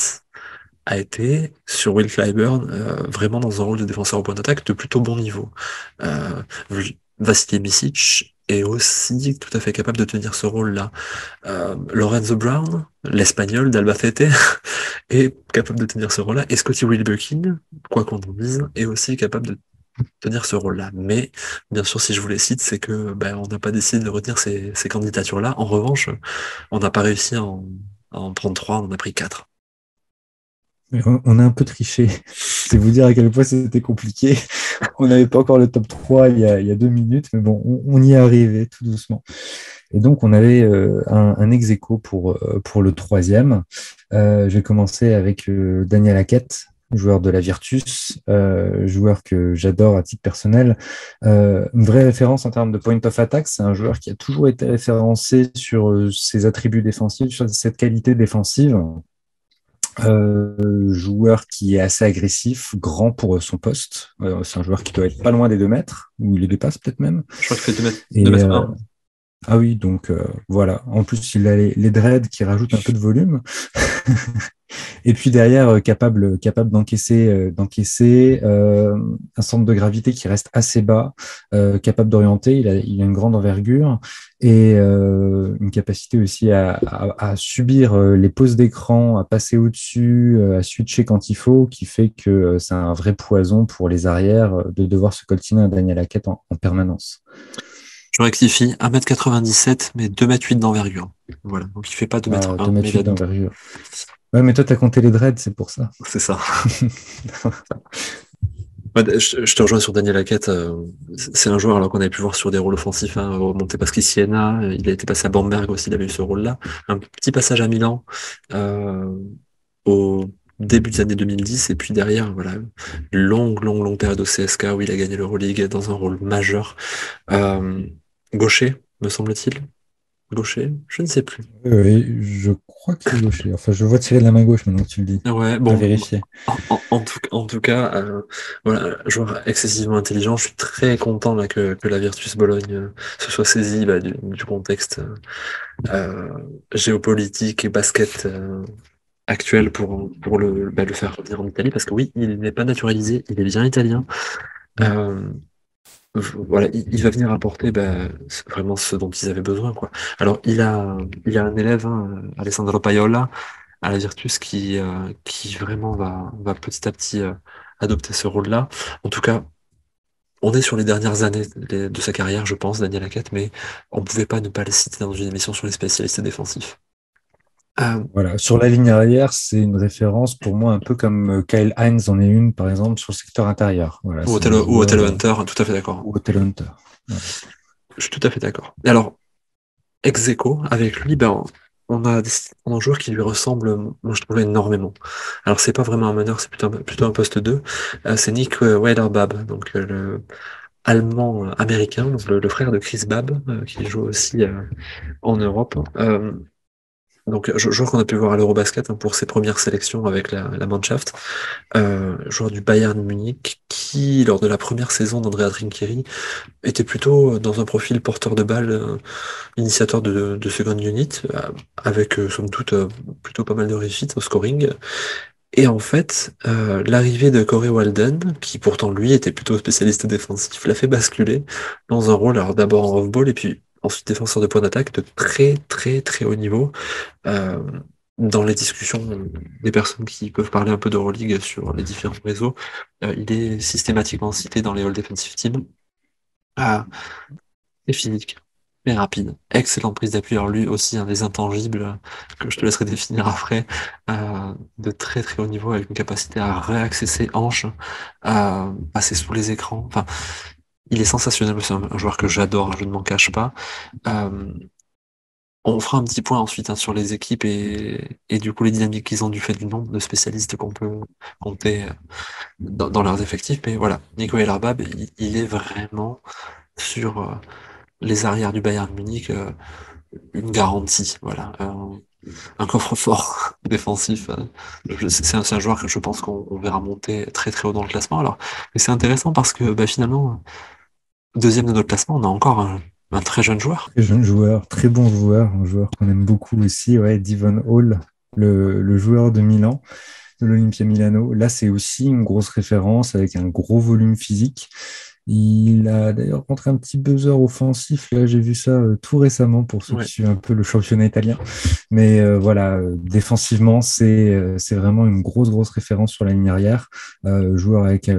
a été, sur Will Clyburn, vraiment dans un rôle de défenseur au point d'attaque de plutôt bon niveau. Euh, Vasilij Micic est aussi tout à fait capable de tenir ce rôle-là. Lorenzo Brown, l'Espagnol d'Albacete, est capable de tenir ce rôle-là. Et Scottie Wilbekin, quoi qu'on en dise, est aussi capable de tenir ce rôle-là. Mais bien sûr, si je vous les cite, c'est que ben, on n'a pas décidé de retenir ces candidatures-là. En revanche, on n'a pas réussi à en prendre trois, on en a pris quatre. On a un peu triché. C'est vous dire à quel point c'était compliqué. On n'avait pas encore le top 3 il y a 2 minutes, mais bon, on y est arrivé tout doucement. Et donc, on avait un ex-aequo pour le troisième. J'ai commencé avec Daniel Hackett, joueur de la Virtus, joueur que j'adore à titre personnel. Une vraie référence en termes de point of attack, c'est un joueur qui a toujours été référencé sur ses attributs défensifs, sur cette qualité défensive. Joueur qui est assez agressif, grand pour son poste. C'est un joueur qui doit être pas loin des 2 mètres, ou il les dépasse peut-être même. Je crois qu'il fait 2 mètres, 2 Et mètres 1. ah oui, donc voilà. En plus, il a les dreads qui rajoutent un peu de volume. Et puis derrière, capable d'encaisser un centre de gravité qui reste assez bas, capable d'orienter. Il a une grande envergure et une capacité aussi à subir les pauses d'écran, à passer au-dessus, à switcher quand il faut, qui fait que c'est un vrai poison pour les arrières de devoir se coltiner un Daniel Hackett en permanence. Je rectifie, 1m97, mais 2m8 d'envergure. Voilà, donc il fait pas 2 mètres 1, 2 mais mètres il 8 a... d'envergure. Ouais, mais toi, t'as compté les dreads, c'est pour ça. C'est ça. Ouais, je te rejoins sur Daniel Hackett. C'est un joueur alors qu'on avait pu voir sur des rôles offensifs, hein, au Montepaschi Siena. Il a été passé à Bamberg aussi, il avait eu ce rôle-là. Un petit passage à Milan. Euh, au début des années 2010, et puis derrière, voilà, longue période au CSK où il a gagné l'Euroleague dans un rôle majeur. Euh, Gaucher, me semble-t-il. Gaucher, je ne sais plus. Oui, je crois que c'est gaucher. Enfin, je vois tirer de la main gauche maintenant que tu le dis. Ouais, À bon, vérifier. en tout cas, voilà, joueur excessivement intelligent. Je suis très content là, que la Virtus Bologne se soit saisie bah, du contexte euh, géopolitique et basket actuel pour le faire revenir en Italie. Parce que oui, il n'est pas naturalisé, il est bien italien. Mm. Euh, voilà, il va venir apporter bah, vraiment ce dont ils avaient besoin, quoi. Alors, il a un élève, hein, Alessandro Paiola, à la Virtus qui vraiment va petit à petit adopter ce rôle-là. En tout cas, on est sur les dernières années de sa carrière, je pense, Daniel Hackett, mais on pouvait pas ne pas le citer dans une émission sur les spécialistes défensifs. Euh, Voilà. Sur la ligne arrière, c'est une référence pour moi un peu comme Kyle Hines en est une, par exemple, sur le secteur intérieur. Voilà, c'est un Ou Hotel joueur Hunter, tout à fait d'accord. ou Hotel Hunter. Voilà. Je suis tout à fait d'accord. Et alors, ex aequo, avec lui, ben, on a un joueur qui lui ressemble, moi je trouve énormément. Alors c'est pas vraiment un meneur, c'est plutôt un poste 2. C'est Nick Weiler-Babb, donc le allemand américain, donc le frère de Chris Babb, qui joue aussi en Europe. Donc joueur qu'on a pu voir à l'Eurobasket hein, pour ses premières sélections avec la Mannschaft. Joueur du Bayern Munich qui, lors de la première saison d'Andrea Trinchieri, était plutôt dans un profil porteur de balle, initiateur de second unit, avec somme toute plutôt pas mal de réussite au scoring. Et en fait, l'arrivée de Corey Walden, qui pourtant lui était plutôt spécialiste défensif, l'a fait basculer dans un rôle, alors d'abord en off-ball et puis ensuite défenseur de point d'attaque de très haut niveau. Euh, Dans les discussions des personnes qui peuvent parler un peu d'Euroleague sur les différents réseaux, il est systématiquement cité dans les All Defensive Teams. Ah, et physique, mais rapide. Excellente prise d'appui. Alors lui aussi, un des intangibles que je te laisserai définir après, de très haut niveau avec une capacité à réaxer ses hanches, à passer sous les écrans. Enfin, il est sensationnel. C'est un joueur que j'adore, je ne m'en cache pas. Euh, on fera un petit point ensuite hein, sur les équipes et du coup les dynamiques qu'ils ont du fait du nombre de spécialistes qu'on peut compter dans leurs effectifs. Mais voilà, Nico Elarbab, il est vraiment sur les arrières du Bayern Munich, une garantie, voilà, un coffre-fort défensif. C'est un joueur que je pense qu'on verra monter très haut dans le classement. Alors, mais c'est intéressant parce que bah, finalement, deuxième de notre classement, on a encore un très jeune joueur. Très jeune joueur, très bon joueur, un joueur qu'on aime beaucoup aussi, ouais, Devon Hall, le joueur de Milan, de l'Olympia Milano. Là, c'est aussi une grosse référence avec un gros volume physique. Il a d'ailleurs rentré un petit buzzer offensif. Là, j'ai vu ça tout récemment pour ceux qui Ouais. suivent un peu le championnat italien. Mais voilà, défensivement, c'est vraiment une grosse référence sur la ligne arrière. Joueur avec,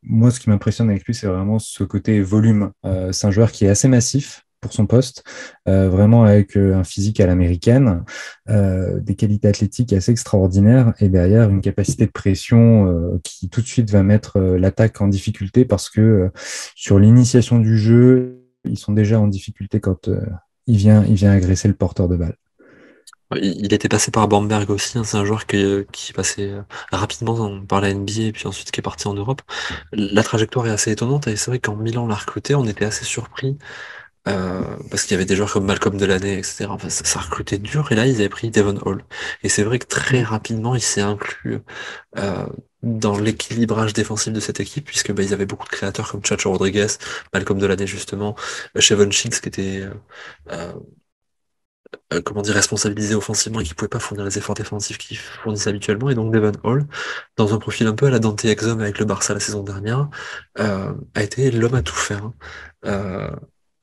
moi, ce qui m'impressionne avec lui, c'est vraiment ce côté volume. C'est un joueur qui est assez massif pour son poste, vraiment avec un physique à l'américaine, des qualités athlétiques assez extraordinaires et derrière une capacité de pression qui tout de suite va mettre l'attaque en difficulté parce que sur l'initiation du jeu, ils sont déjà en difficulté quand il vient agresser le porteur de balle. Il était passé par Bamberg aussi, hein, c'est un joueur qui est passé rapidement par la NBA et puis ensuite qui est parti en Europe. La trajectoire est assez étonnante et c'est vrai qu'en Milan l'a recruté, on était assez surpris parce qu'il y avait des joueurs comme Malcolm Delaney, etc. Enfin, ça recrutait dur et là ils avaient pris Devon Hall. Et c'est vrai que très Mm. rapidement il s'est inclus euh, dans l'équilibrage défensif de cette équipe puisque bah, ils avaient beaucoup de créateurs comme Chacho Rodriguez, Malcolm Delaney justement, Shevon Shields qui était euh, comment dire, responsabilisé offensivement et qui pouvait pas fournir les efforts défensifs qu'il fournissait habituellement. Et donc Devon Hall, dans un profil un peu à la Dante Exum avec le Barça la saison dernière, a été l'homme à tout faire, hein. Euh,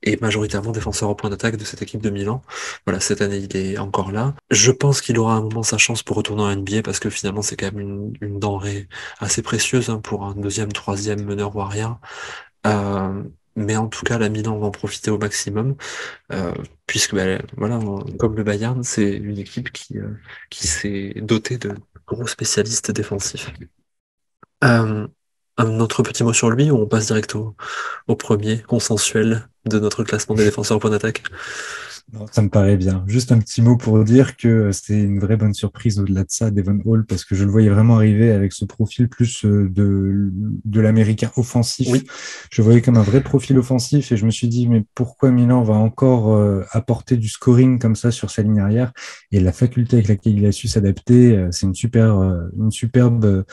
et majoritairement défenseur au point d'attaque de cette équipe de Milan. Voilà, cette année, il est encore là. Je pense qu'il aura un moment sa chance pour retourner en NBA parce que finalement, c'est quand même une denrée assez précieuse hein, pour un deuxième, troisième meneur ou arrière. Euh, mais en tout cas, la Milan va en profiter au maximum. Euh, Puisque bah, voilà, comme le Bayern, c'est une équipe qui s'est dotée de gros spécialistes défensifs. Euh, un autre petit mot sur lui, ou on passe direct au premier consensuel de notre classement des défenseurs au point d'attaque. Non, ça me paraît bien. Juste un petit mot pour dire que c'est une vraie bonne surprise au-delà de ça, Devon Hall, parce que je le voyais vraiment arriver avec ce profil plus de l'américain offensif. Oui, Je le voyais comme un vrai profil offensif et je me suis dit, mais pourquoi Milan va encore apporter du scoring comme ça sur sa ligne arrière? Et la faculté avec laquelle il a su s'adapter, c'est une superbe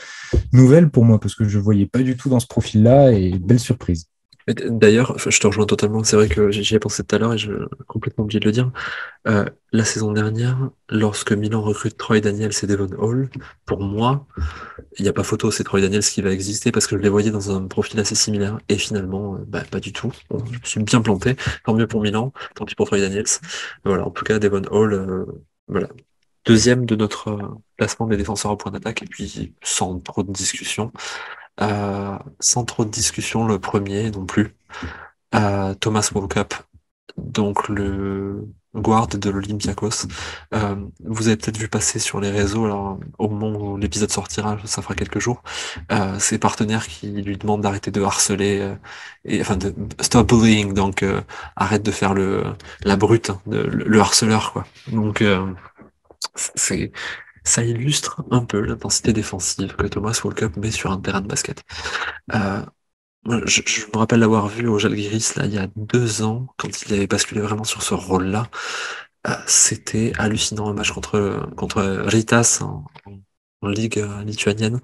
nouvelle pour moi, parce que je ne le voyais pas du tout dans ce profil-là et belle surprise. d'ailleurs, enfin, je te rejoins totalement. C'est vrai que j'y ai pensé tout à l'heure et je complètement oublié de le dire. La saison dernière, lorsque Milan recrute Troy Daniels et Devon Hall, pour moi, il n'y a pas photo, c'est Troy Daniels qui va exister parce que je les voyais dans un profil assez similaire. Et finalement, bah, pas du tout. Bon, je me suis bien planté. Tant mieux pour Milan, tant pis pour Troy Daniels. Voilà, en tout cas, Devon Hall, voilà. Deuxième de notre classement des défenseurs au point d'attaque, et puis sans trop de discussion. Sans trop de discussion, le premier non plus. Thomas Walkup, donc le guard de l'Olympiakos. Vous avez peut-être vu passer sur les réseaux, alors au moment où l'épisode sortira, ça fera quelques jours, ses partenaires qui lui demandent d'arrêter de harceler et enfin de stop bullying, donc arrête de faire la brute, hein, le harceleur quoi. Donc c'est ça illustre un peu l'intensité défensive que Thomas Walkup met sur un terrain de basket. Euh, Moi, je me rappelle l'avoir vu au Žalgiris là il y a 2 ans quand il avait basculé vraiment sur ce rôle-là. C'était hallucinant un match contre Ritas en ligue lituanienne.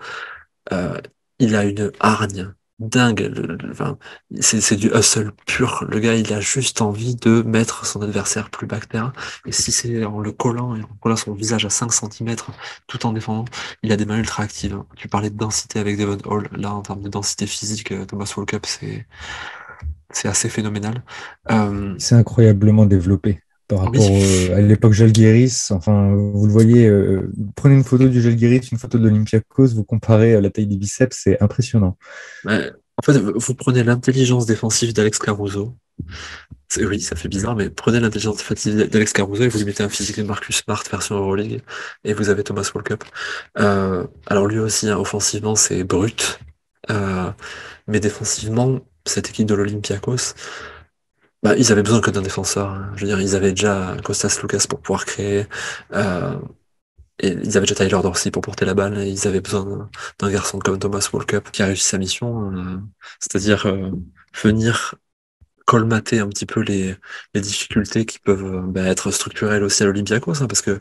Euh, il a une hargne dingue. Enfin, c'est du hustle pur. Le gars, il a juste envie de mettre son adversaire plus bas que terre. Et si c'est en le collant et en collant son visage à 5 centimètres tout en défendant, il a des mains ultra actives. Tu parlais de densité avec Devon Hall. Là, en termes de densité physique, Thomas Walkup, c'est assez phénoménal. Euh, C'est incroyablement développé par oui, rapport à l'époque Žalgiris. Enfin, vous le voyez, prenez une photo du Žalgiris, une photo de l'Olympiakos, vous comparez la taille des biceps, c'est impressionnant. en fait, vous prenez l'intelligence défensive d'Alex Caruso. Oui, ça fait bizarre, mais prenez l'intelligence défensive d'Alex Caruso et vous lui mettez un physique de Marcus Smart version Euroleague et vous avez Thomas Walkup. Alors lui aussi, hein, offensivement, c'est brut. Euh, mais défensivement, cette équipe de l'Olympiakos, bah, ils avaient besoin que d'un défenseur, hein. Je veux dire, ils avaient déjà Kostas Lukas pour pouvoir créer. Euh, et ils avaient déjà Tyler Dorsey pour porter la balle. Et ils avaient besoin d'un garçon comme Thomas Walkup qui a réussi sa mission, c'est-à-dire venir colmater un petit peu les difficultés qui peuvent bah, être structurelles aussi à l'Olympiakos, hein, parce que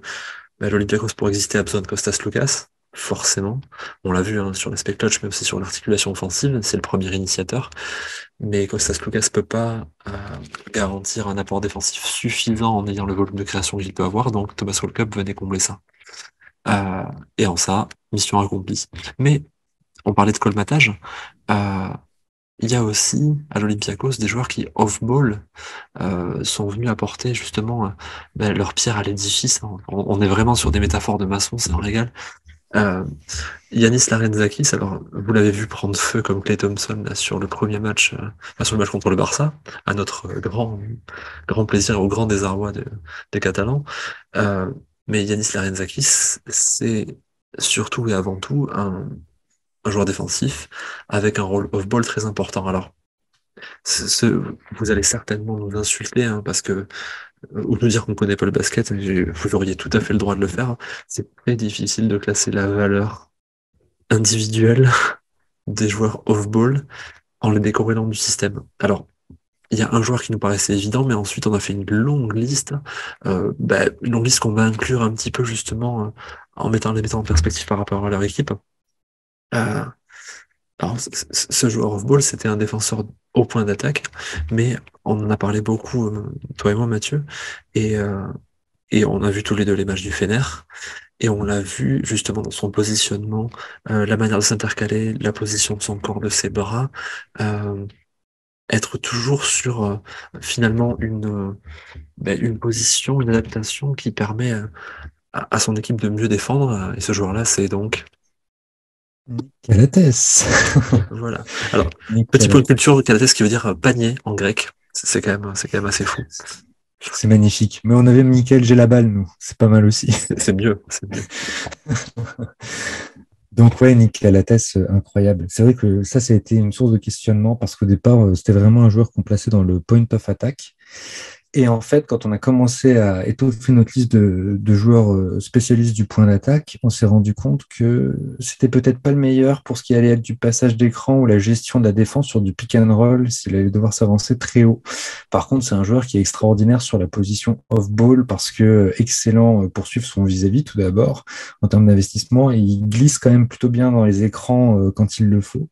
bah, l'Olympiakos, pour exister, a besoin de Kostas Lukas, forcément. On l'a vu hein, sur l'aspect clutch, mais aussi sur l'articulation offensive, c'est le premier initiateur. Mais Kostas Lukas peut pas garantir un apport défensif suffisant en ayant le volume de création qu'il peut avoir, donc Thomas Walkup venait combler ça. Euh, et en ça, mission accomplie. Mais on parlait de colmatage. euh, il y a aussi à l'Olympiakos des joueurs qui, off-ball, sont venus apporter justement ben, leur pierre à l'édifice. On est vraiment sur des métaphores de maçon, c'est un régal. Euh, Yanis Larenzakis, alors vous l'avez vu prendre feu comme Klay Thompson là, sur le premier match, enfin, sur le match contre le Barça, à notre grand plaisir et au grand désarroi des Catalans. Euh, mais Yanis Larenzakis, c'est surtout et avant tout un joueur défensif avec un rôle off-ball très important. Alors, vous allez certainement nous insulter hein, parce que ou nous dire qu'on connaît pas le basket, vous auriez tout à fait le droit de le faire. C'est très difficile de classer la valeur individuelle des joueurs off-ball en les décorrélant du système. Alors, il y a un joueur qui nous paraissait évident, mais ensuite on a fait une longue liste, bah, une longue liste qu'on va inclure un petit peu justement en les mettant en perspective par rapport à leur équipe. Euh, alors, ce joueur off-ball, c'était un défenseur au point d'attaque, mais on en a parlé beaucoup, toi et moi, Mathieu, et, euh, et on a vu tous les deux les matchs du Fener, et on l'a vu justement dans son positionnement, la manière de s'intercaler, la position de son corps, de ses bras, euh, être toujours sur finalement une position, une adaptation qui permet à son équipe de mieux défendre, et ce joueur-là, c'est donc Calates. voilà. Alors, Nick petit point de Calates. culture, Calates qui veut dire panier en grec. C'est quand même assez fou. C'est magnifique. Mais on avait Michael j'ai la balle, nous. C'est pas mal aussi. C'est mieux, c'est mieux. Donc ouais, Nick Calates, incroyable. C'est vrai que ça a été une source de questionnement parce qu'au départ, c'était vraiment un joueur qu'on plaçait dans le point of attack. Et en fait, quand on a commencé à étoffer notre liste de joueurs spécialistes du point d'attaque, on s'est rendu compte que c'était peut-être pas le meilleur pour ce qui allait être du passage d'écran ou la gestion de la défense sur du pick and roll s'il allait devoir s'avancer très haut. Par contre, c'est un joueur qui est extraordinaire sur la position off-ball parce que excellent pour suivre son vis-à-vis tout d'abord en termes d'investissement et il glisse quand même plutôt bien dans les écrans quand il le faut.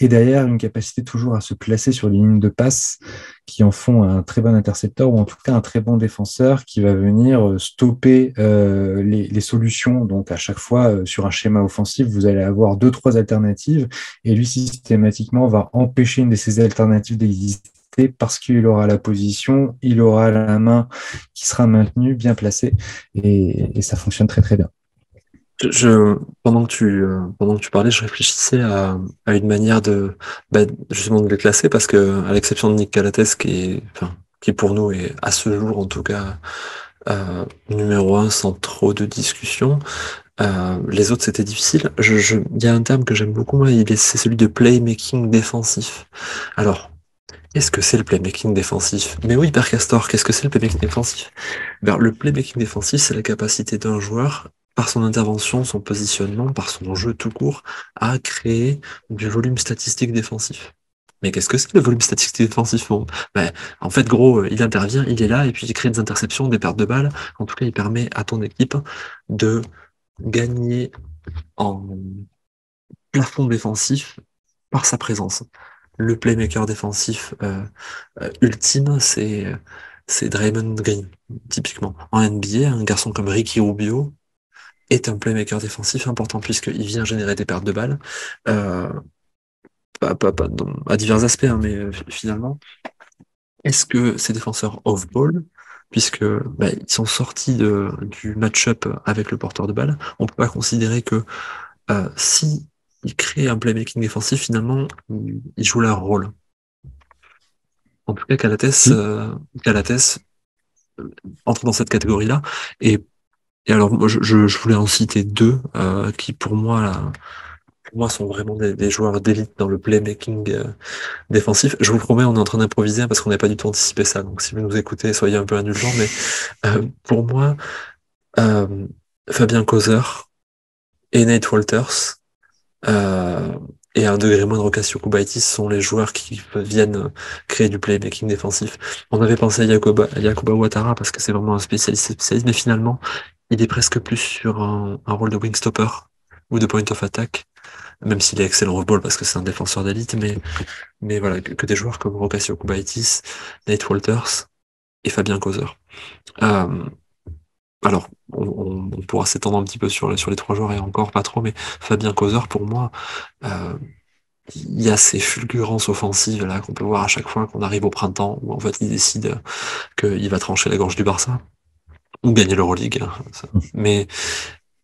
Et derrière, une capacité toujours à se placer sur les lignes de passe qui en font un très bon intercepteur ou en tout cas un très bon défenseur qui va venir stopper les solutions. Donc à chaque fois, sur un schéma offensif, vous allez avoir deux, trois alternatives et lui systématiquement va empêcher une de ces alternatives d'exister parce qu'il aura la position, il aura la main qui sera maintenue, bien placée et ça fonctionne très très bien. Pendant que tu parlais, je réfléchissais à une manière bah, justement de les classer parce que, à l'exception de Nick Calates, qui pour nous est à ce jour en tout cas numéro un sans trop de discussion, les autres c'était difficile. Il y a un terme que j'aime beaucoup, moi, c'est celui de playmaking défensif. Alors, qu'est-ce que c'est le playmaking défensif? Mais oui, Père Castor, qu'est-ce que c'est le playmaking défensif? Ben, le playmaking défensif, c'est la capacité d'un joueur, par son intervention, son positionnement, par son jeu tout court, à créer du volume statistique défensif. Mais qu'est-ce que c'est le volume statistique défensif? Bon, ben, en fait, gros, il intervient, il est là, et puis il crée des interceptions, des pertes de balles. En tout cas, il permet à ton équipe de gagner en plafond défensif par sa présence. Le playmaker défensif ultime, c'est Draymond Green, typiquement. En NBA, un garçon comme Ricky Rubio est un playmaker défensif important puisqu'il vient générer des pertes de balles, euh, à divers aspects, hein, mais finalement, est-ce que ces défenseurs off-ball, puisque bah, ils sont sortis du match-up avec le porteur de balle, on peut pas considérer que si ils créent un playmaking défensif, finalement, ils jouent leur rôle. En tout cas, Si, Calates entre dans cette catégorie-là. Et, et alors, moi, je voulais en citer deux qui, pour moi, sont vraiment des joueurs d'élite dans le playmaking défensif. Je vous promets, on est en train d'improviser hein, parce qu'on n'a pas du tout anticipé ça. Donc, si vous nous écoutez, soyez un peu indulgents. Mais pour moi, euh, Fabien Causeur et Nate Walters euh, et à un degré moindre Ocasio Kubaitis sont les joueurs qui viennent créer du playmaking défensif. On avait pensé à Yakuba Ouattara parce que c'est vraiment un spécialiste, mais finalement, il est presque plus sur un rôle de wingstopper ou de point of attack, même s'il est excellent au ball parce que c'est un défenseur d'élite, mais voilà, que des joueurs comme Ocasio Kubaitis, Nate Walters et Fabien Causeur. Euh, alors, on pourra s'étendre un petit peu sur les trois joueurs et encore pas trop, mais Fabien Causeur, pour moi, euh, il y a ces fulgurances offensives là qu'on peut voir à chaque fois qu'on arrive au printemps où en fait il décide qu'il va trancher la gorge du Barça ou gagner l'Euroleague, hein, ça. Mais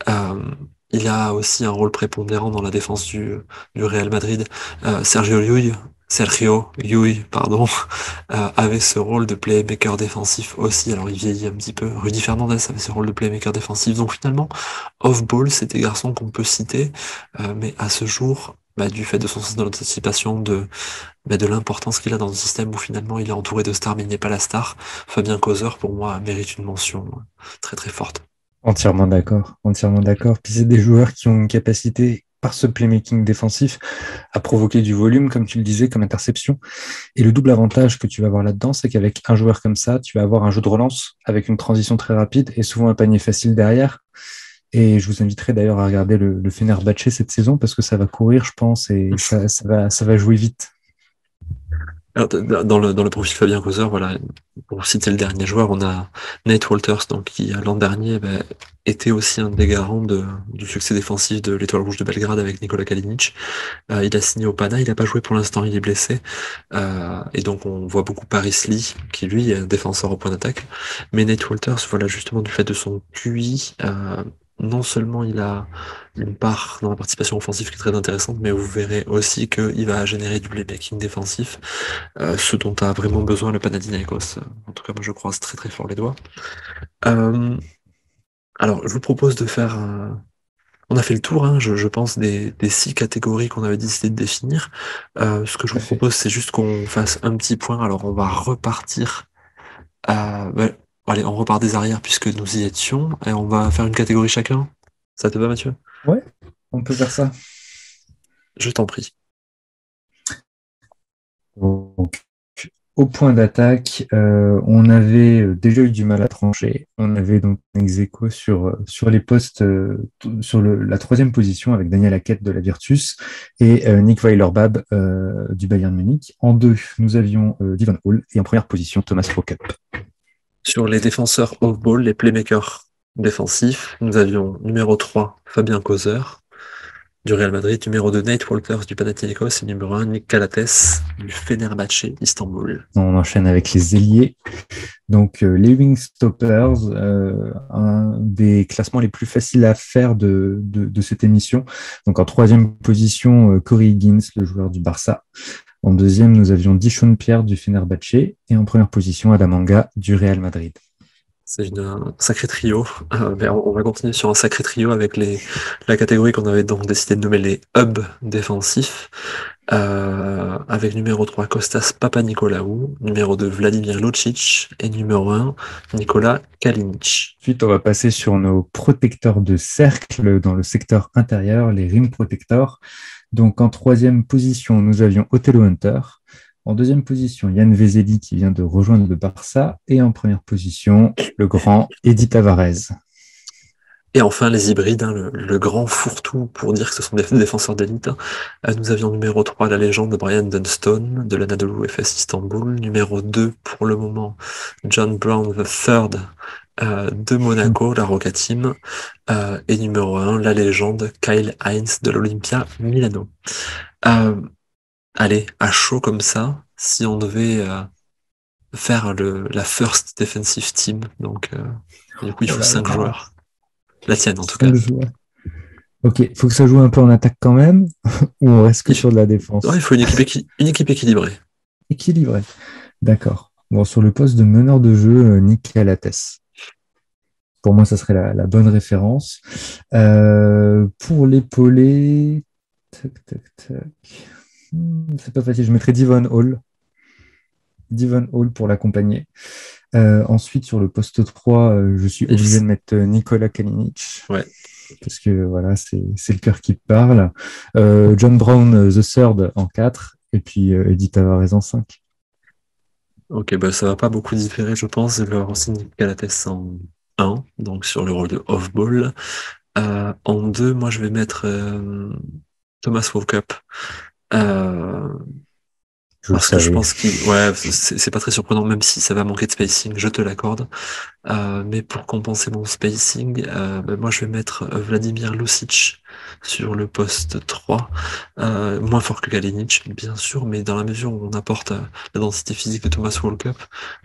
euh, il a aussi un rôle prépondérant dans la défense du Real Madrid. Sergio Llull, pardon, avait ce rôle de playmaker défensif aussi. Alors il vieillit un petit peu. Rudy Fernandez avait ce rôle de playmaker défensif. Donc finalement, off-ball, c'est des garçons qu'on peut citer, mais à ce jour, bah, du fait de son sens de l'anticipation, de l'importance qu'il a dans un système où finalement il est entouré de stars mais il n'est pas la star, Fabien Causeur, pour moi, mérite une mention très très forte. entièrement d'accord, entièrement d'accord. Puis c'est des joueurs qui ont une capacité par ce playmaking défensif à provoquer du volume, comme tu le disais, comme interception. Et le double avantage que tu vas avoir là-dedans, c'est qu'avec un joueur comme ça, tu vas avoir un jeu de relance avec une transition très rapide et souvent un panier facile derrière. Et je vous inviterai d'ailleurs à regarder le Fenerbahçe cette saison parce que ça va courir, je pense, et ça va jouer vite. Alors, dans le profil Fabien Causeur, voilà, pour citer le dernier joueur, on a Nate Walters, donc, qui l'an dernier était aussi un des garants du succès défensif de l'Étoile Rouge de Belgrade avec Nikola Kalinic. Il a signé au Pana, il n'a pas joué pour l'instant, il est blessé. Et donc on voit beaucoup Paris Lee, qui lui est un défenseur au point d'attaque. Mais Nate Walters, voilà, justement du fait de son QI, non seulement il a une part dans la participation offensive qui est très intéressante, mais vous verrez aussi qu'il va générer du playmaking défensif, ce dont a vraiment besoin le Panathinaikos. En tout cas, moi je croise très très fort les doigts. Euh, alors, je vous propose de faire on a fait le tour, hein, je pense, des six catégories qu'on avait décidé de définir. Ce que je Tout à vous fait. propose, c'est juste qu'on fasse un petit point. Alors, on va repartir Ouais, allez, on repart des arrières puisque nous y étions et on va faire une catégorie chacun. Ça te va, Mathieu? Ouais, on peut faire ça. Je t'en prie. Donc, au point d'attaque, on avait déjà eu du mal à trancher. On avait donc un ex-aequo sur les postes, sur la troisième position avec Daniel Hackett de la Virtus et Nick Weilerbab du Bayern Munich. En deux, nous avions Devon Hall et en première position Thomas Rokup. Sur les défenseurs off-ball, les playmakers défensifs, nous avions numéro 3 Fabien Causeur du Real Madrid, numéro 2 Nate Walters du Panathinaikos et numéro 1 Nick Calates du Fenerbahçe Istanbul. On enchaîne avec les ailiers. Donc, les Wingstoppers, un des classements les plus faciles à faire de cette émission. Donc, en troisième position, Corey Higgins, le joueur du Barça. En deuxième, nous avions Dishon Pierre du Fenerbahçe. Et en première position, Adamanga du Real Madrid. C'est un sacré trio. Mais on va continuer sur un sacré trio avec la catégorie qu'on avait donc décidé de nommer les hubs défensifs. Avec numéro 3 Kostas Papanikolaou, numéro 2 Vladimir Lucic et numéro 1 Nicolas Kalinic. Ensuite, on va passer sur nos protecteurs de cercle dans le secteur intérieur, les rim protectors. Donc, en troisième position, nous avions Othello Hunter. En deuxième position, Yann Vezeli qui vient de rejoindre le Barça. Et en première position, le grand Eddy Tavares. Et enfin, les hybrides, hein, le grand fourre-tout pour dire que ce sont des défenseurs d'élite. Nous avions numéro 3 la légende Brian Dunstone de l'Anadolu Efes Istanbul. Numéro 2, pour le moment, John Brown III de Monaco, la Roca Team. Et numéro 1, la légende Kyle Hines de l'Olympia Milano. Euh, Allez, à chaud comme ça, si on devait faire la first defensive team, donc du coup il Oh faut là 5 là, joueurs. La tienne en tout cas. 5 joueurs. Ok, il faut que ça joue un peu en attaque quand même, ou on reste que Il, sur de la ouais, il défense. faut une équipe équilibrée. Équilibré. D'accord. Bon, sur le poste de meneur de jeu, Nick Calates. Pour moi, ça serait la bonne référence. Pour l'épauler, tac, tac, tac. C'est pas facile. Je mettrais Devon Hall. Devon Hall pour l'accompagner. Ensuite, sur le poste 3, je suis obligé de mettre Nikola Kalinic. Ouais. Parce que voilà, c'est le cœur qui parle. John Brown, The Third en 4. Et puis Eddy Tavares en 5. Ok, bah ça va pas beaucoup différer, je pense. Je vais avoir aussi Calates en 1, donc sur le rôle de off-ball. En 2, moi je vais mettre Thomas Walkup. Euh, Je le Parce que je savais. pense qu'il, ouais, c'est pas très surprenant, même si ça va manquer de spacing, je te l'accorde. Mais pour compenser mon spacing, bah, moi je vais mettre Vladimir Lucic sur le poste 3. Moins fort que Kalinic, bien sûr, mais dans la mesure où on apporte la densité physique de Thomas Walkup,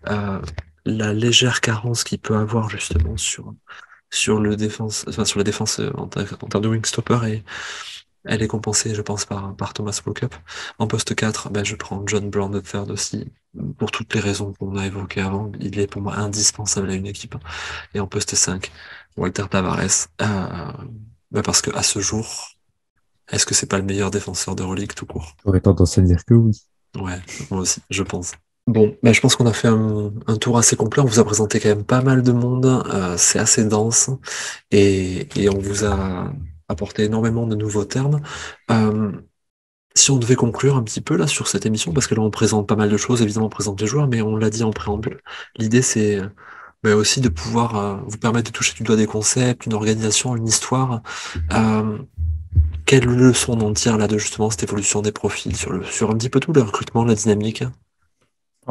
euh, la légère carence qu'il peut avoir justement sur le défense, enfin, sur la défense en termes de wing stopper, elle est compensée, je pense, par Thomas Walkup. En poste 4, ben, je prends John Brown III aussi, pour toutes les raisons qu'on a évoquées avant. Il est pour moi indispensable à une équipe. Et en poste 5, Walter Tavares, ben, parce que à ce jour, est-ce que c'est pas le meilleur défenseur de Euroleague tout court? J'aurais tendance à dire que oui. Ouais, moi aussi, je pense. Bon, ben, je pense qu'on a fait un tour assez complet. On vous a présenté quand même pas mal de monde. C'est assez dense et on vous a apporté énormément de nouveaux termes. Euh, Si on devait conclure un petit peu là sur cette émission, parce que là on présente pas mal de choses, évidemment on présente les joueurs, mais on l'a dit en préambule, l'idée c'est aussi de pouvoir vous permettre de toucher du doigt des concepts, une organisation, une histoire. Euh, Quelle leçon on en tire là de justement cette évolution des profils sur un petit peu tout, le recrutement, la dynamique?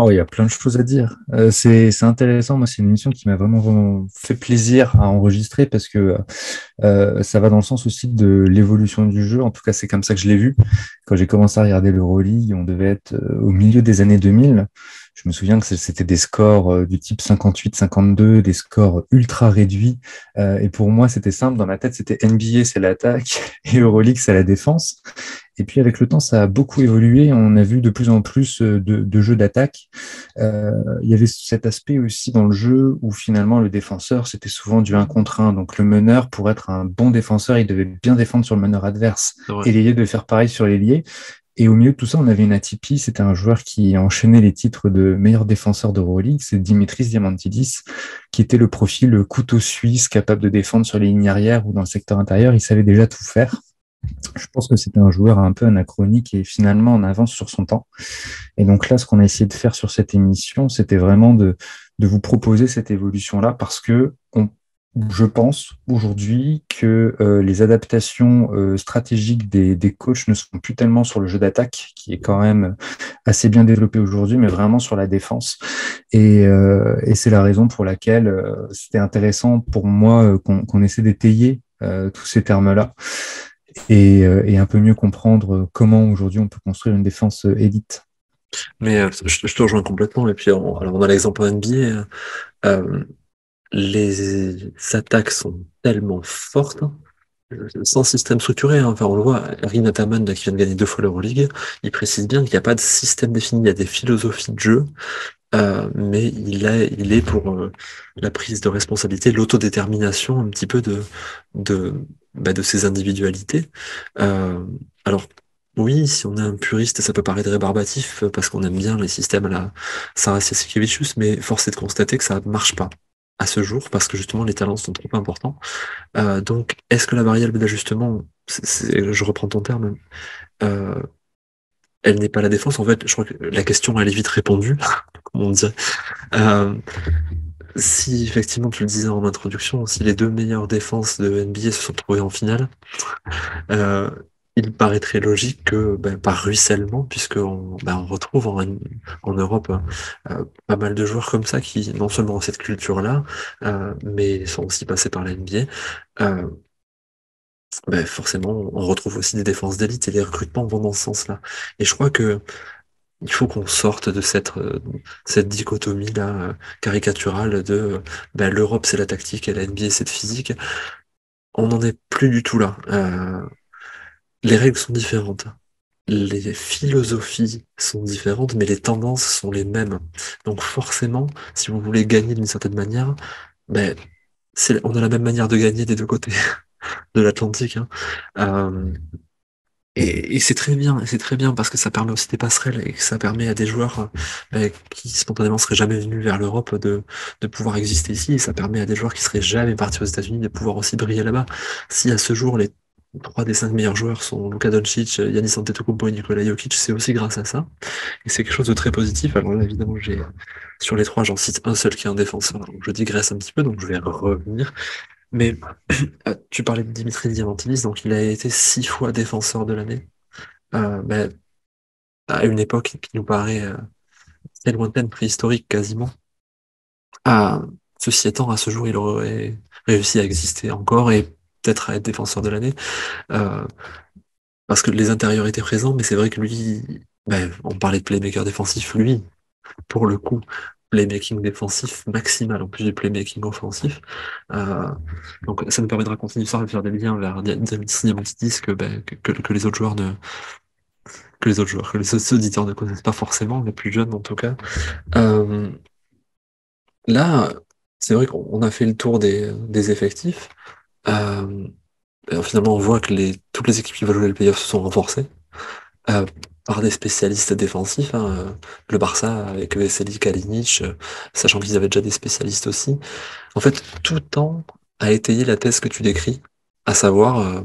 Oh, il y a plein de choses à dire. C'est intéressant. Moi, c'est une émission qui m'a vraiment fait plaisir à enregistrer parce que ça va dans le sens aussi de l'évolution du jeu. En tout cas, c'est comme ça que je l'ai vu. Quand j'ai commencé à regarder l'Euroleague, on devait être au milieu des années 2000. Je me souviens que c'était des scores du type 58-52, des scores ultra réduits. Et pour moi, c'était simple. Dans ma tête, c'était NBA, c'est l'attaque, et Euroleague, c'est la défense. Et puis avec le temps, ça a beaucoup évolué. On a vu de plus en plus de jeux d'attaque. Il y avait cet aspect aussi dans le jeu où finalement le défenseur, c'était souvent du 1 contre 1. Donc le meneur, pour être un bon défenseur, il devait bien défendre sur le meneur adverse C'est vrai. et l'ailier devait faire pareil sur l'ailier. Et au milieu de tout ça, on avait une Atipi, c'était un joueur qui enchaînait les titres de meilleur défenseur d'Euroleague, c'est Dimitris Diamantidis, qui était le profil couteau suisse, capable de défendre sur les lignes arrières ou dans le secteur intérieur, il savait déjà tout faire. Je pense que c'était un joueur un peu anachronique et finalement en avance sur son temps. Et donc là, ce qu'on a essayé de faire sur cette émission, c'était vraiment de vous proposer cette évolution-là parce que je pense aujourd'hui que les adaptations stratégiques des coachs ne sont plus tellement sur le jeu d'attaque, qui est quand même assez bien développé aujourd'hui, mais vraiment sur la défense. Et c'est la raison pour laquelle c'était intéressant pour moi qu'on essaie d'étayer tous ces termes-là et un peu mieux comprendre comment aujourd'hui on peut construire une défense élite. Mais je te rejoins complètement. Et puis, alors on a l'exemple en NBA. euh, les attaques sont tellement fortes, sans système structuré, hein. Enfin, on le voit, Rin Ataman, là, qui vient de gagner 2 fois l'Euroleague, il précise bien qu'il n'y a pas de système défini, il y a des philosophies de jeu, mais il est pour la prise de responsabilité, l'autodétermination un petit peu de, de ses individualités. Euh, alors, oui, si on est un puriste, ça peut paraître rébarbatif parce qu'on aime bien les systèmes à la Sarah Jasikevičius, mais force est de constater que ça ne marche pas à ce jour parce que justement les talents sont trop importants. Donc, est-ce que la variable d'ajustement, je reprends ton terme, euh, elle n'est pas la défense? En fait, je crois que la question, elle est vite répondue, comme on dirait. Euh, Si effectivement, tu le disais en introduction, si les deux meilleures défenses de NBA se sont trouvées en finale, euh, il paraîtrait logique que par ruissellement, puisqu'on on retrouve en Europe pas mal de joueurs comme ça qui non seulement ont cette culture-là, mais sont aussi passés par la NBA. Forcément, on retrouve aussi des défenses d'élite et les recrutements vont dans ce sens-là. Et je crois que il faut qu'on sorte de cette dichotomie-là caricaturale de l'Europe c'est la tactique et la NBA c'est le physique. On n'en est plus du tout là. Les règles sont différentes. Les philosophies sont différentes, mais les tendances sont les mêmes. Donc forcément, si vous voulez gagner d'une certaine manière, ben, on a la même manière de gagner des deux côtés de l'Atlantique, hein. Euh, et c'est très bien parce que ça permet aussi des passerelles et que ça permet à des joueurs qui spontanément seraient jamais venus vers l'Europe de pouvoir exister ici et ça permet à des joueurs qui seraient jamais partis aux États-Unis de pouvoir aussi briller là-bas. Si à ce jour les 3 des 5 meilleurs joueurs sont Luka Doncic, Giannis Antetokounmpo et Nikola Jokic, c'est aussi grâce à ça et c'est quelque chose de très positif. Alors là, évidemment, j'ai sur les 3, j'en cite un seul qui est un défenseur, donc je digresse un petit peu, donc je vais revenir. Mais tu parlais de Dimitri Diamantidis, donc il a été 6 fois défenseur de l'année. Ben, à une époque qui nous paraît très lointaine, préhistorique quasiment. Ah, ceci étant, à ce jour, il aurait réussi à exister encore et peut-être à être défenseur de l'année, euh, parce que les intérieurs étaient présents, mais c'est vrai que lui, on parlait de playmaker défensif, lui, pour le coup, playmaking défensif maximal en plus du playmaking offensif. Euh, donc ça nous permettra de continuer ça, de faire des liens vers Diamantidis que les autres joueurs que les autres auditeurs ne connaissent pas forcément, les plus jeunes en tout cas. Euh, Là, c'est vrai qu'on a fait le tour des effectifs. Euh, Finalement, on voit que toutes les équipes qui veulent jouer le playoff se sont renforcées euh, par des spécialistes défensifs, hein. Le Barça avec Vesely, Kalinic, sachant qu'ils avaient déjà des spécialistes aussi. En fait, tout temps a étayé la thèse que tu décris, à savoir,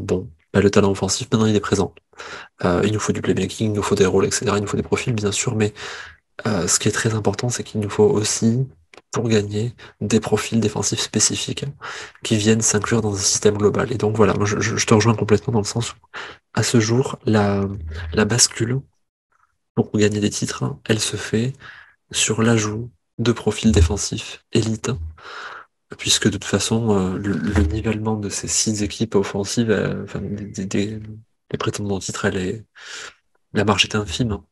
le talent offensif, maintenant il est présent. Il nous faut du playmaking, il nous faut des rôles, etc. Il nous faut des profils, bien sûr, mais ce qui est très important, c'est qu'il nous faut aussi, pour gagner, des profils défensifs spécifiques qui viennent s'inclure dans un système global. Et donc voilà, moi je te rejoins complètement dans le sens où, à ce jour, la bascule pour gagner des titres, hein, elle se fait sur l'ajout de profils défensifs élites, puisque de toute façon, le nivellement de ces 6 équipes offensives, enfin, des prétendants au titre, la marge est infime, hein.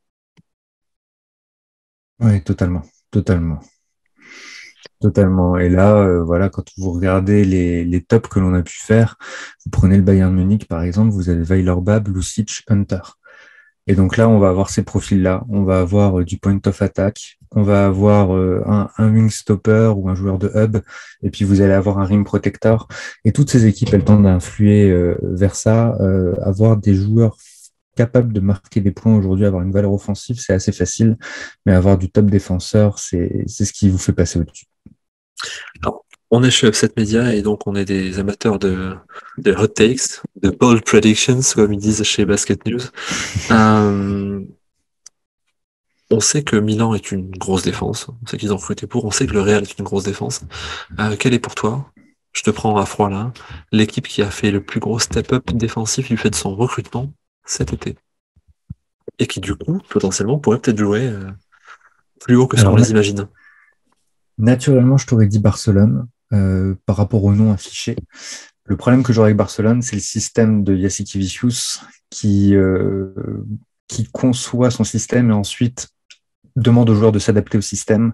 Oui, totalement, totalement, totalement. Et là, voilà, quand vous regardez les tops que l'on a pu faire, vous prenez le Bayern Munich, par exemple, vous avez Weilerbab, Lucic, Hunter. Et donc là, on va avoir ces profils-là. On va avoir du point of attack, on va avoir un wing stopper ou un joueur de hub, et puis vous allez avoir un rim protector. Et toutes ces équipes, elles tendent à influer vers ça, avoir des joueurs capable de marquer des points aujourd'hui, avoir une valeur offensive, c'est assez facile, mais avoir du top défenseur, c'est ce qui vous fait passer au-dessus. Alors, on est chez Upset Media et donc on est des amateurs de hot takes, de bold predictions, comme ils disent chez Basket News. Euh, on sait que Milan est une grosse défense, on sait qu'ils ont recruté pour, on sait que le Real est une grosse défense. Quelle est pour toi, je te prends à froid là, l'équipe qui a fait le plus gros step-up défensif du fait de son recrutement cet été? Et qui du coup, potentiellement, pourrait peut-être jouer plus haut que ce qu'on Alors, les imagine. naturellement, je t'aurais dit Barcelone par rapport au nom affiché. Le problème que j'aurais avec Barcelone, c'est le système de Jassikevicius qui conçoit son système et ensuite demande aux joueurs de s'adapter au système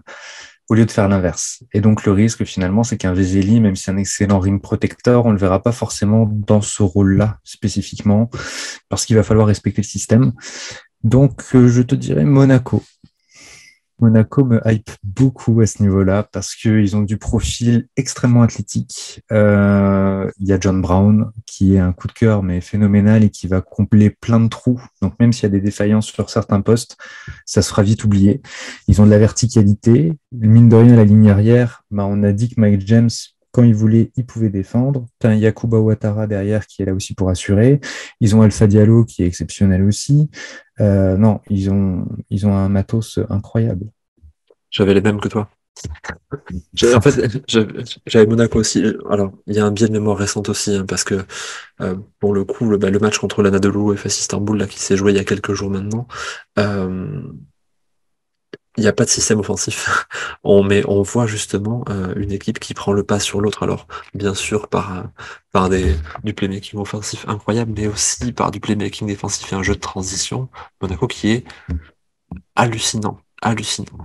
au lieu de faire l'inverse. Et donc le risque finalement, c'est qu'un Vezeli, même si c'est un excellent rim protecteur, on ne le verra pas forcément dans ce rôle-là spécifiquement, parce qu'il va falloir respecter le système. Donc je te dirais Monaco. Monaco me hype beaucoup à ce niveau-là parce qu'ils ont du profil extrêmement athlétique. Il y a John Brown qui est un coup de cœur mais phénoménal et qui va combler plein de trous. Donc même s'il y a des défaillances sur certains postes, ça se fera vite oublier. Ils ont de la verticalité. Mine de rien, la ligne arrière, bah, on a dit que Mike James, quand il voulait, il pouvait défendre. Tu as Yacouba Ouattara derrière qui est là aussi pour assurer. Ils ont Alpha Diallo qui est exceptionnel aussi. Non, ils ont un matos incroyable. J'avais les mêmes que toi. En fait, j'avais Monaco aussi. Alors, il y a un biais de mémoire récente aussi, hein, parce que pour le coup, le match contre l'Anadolu FS Istanbul, là, qui s'est joué il y a quelques jours maintenant, euh, il n'y a pas de système offensif. On voit justement une équipe qui prend le pas sur l'autre. Alors, bien sûr, par du playmaking offensif incroyable, mais aussi par du playmaking défensif et un jeu de transition. Monaco qui est hallucinant, hallucinant.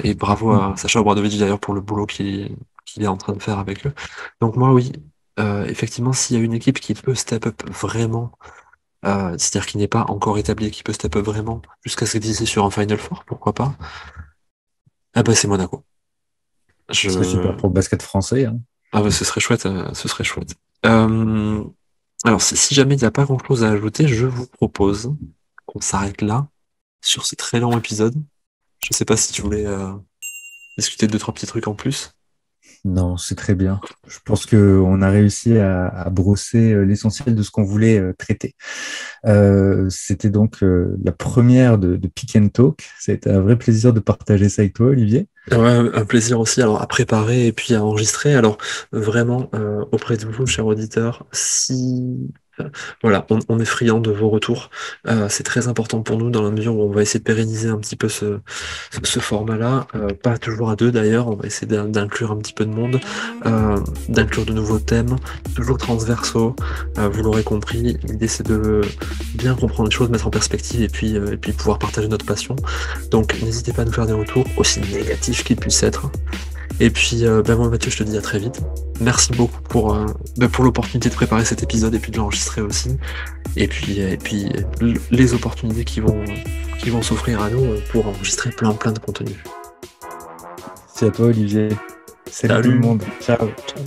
Et bravo à Sacha Obradovic d'ailleurs pour le boulot qu'il est en train de faire avec eux. Donc moi oui, effectivement, s'il y a une équipe qui peut step up vraiment, c'est-à-dire qui n'est pas encore établie, qui peut step up vraiment jusqu'à se glisser sur un Final Four, pourquoi pas? Ah bah c'est Monaco. Ce serait super Je... pour le basket français, hein. Ah bah ce serait chouette, ce serait chouette. Euh, alors si jamais il n'y a pas grand-chose à ajouter, je vous propose qu'on s'arrête là sur ce très long épisode. Je sais pas si tu voulais discuter de deux, trois petits trucs en plus. Non, c'est très bien. Je pense qu'on a réussi à brosser l'essentiel de ce qu'on voulait traiter. C'était donc la première de Pick and Talk. C'était un vrai plaisir de partager ça avec toi, Olivier. Ouais, un plaisir aussi alors à préparer et puis à enregistrer. Alors vraiment auprès de vous, chers auditeurs, si voilà, on est friand de vos retours. C'est très important pour nous dans la mesure où on va essayer de pérenniser un petit peu ce format-là. Pas toujours à deux d'ailleurs, on va essayer d'inclure un petit peu de monde, euh, d'inclure de nouveaux thèmes, toujours transversaux. Vous l'aurez compris, l'idée c'est de bien comprendre les choses, mettre en perspective et puis pouvoir partager notre passion. Donc n'hésitez pas à nous faire des retours, aussi négatifs qu'ils puissent être. Et puis, ben moi, Mathieu, je te dis à très vite. Merci beaucoup pour l'opportunité de préparer cet épisode et puis de l'enregistrer aussi. Et puis, les opportunités qui vont s'offrir à nous pour enregistrer plein de contenu. C'est à toi, Olivier. Salut tout le Salut! monde. Ciao. Ciao.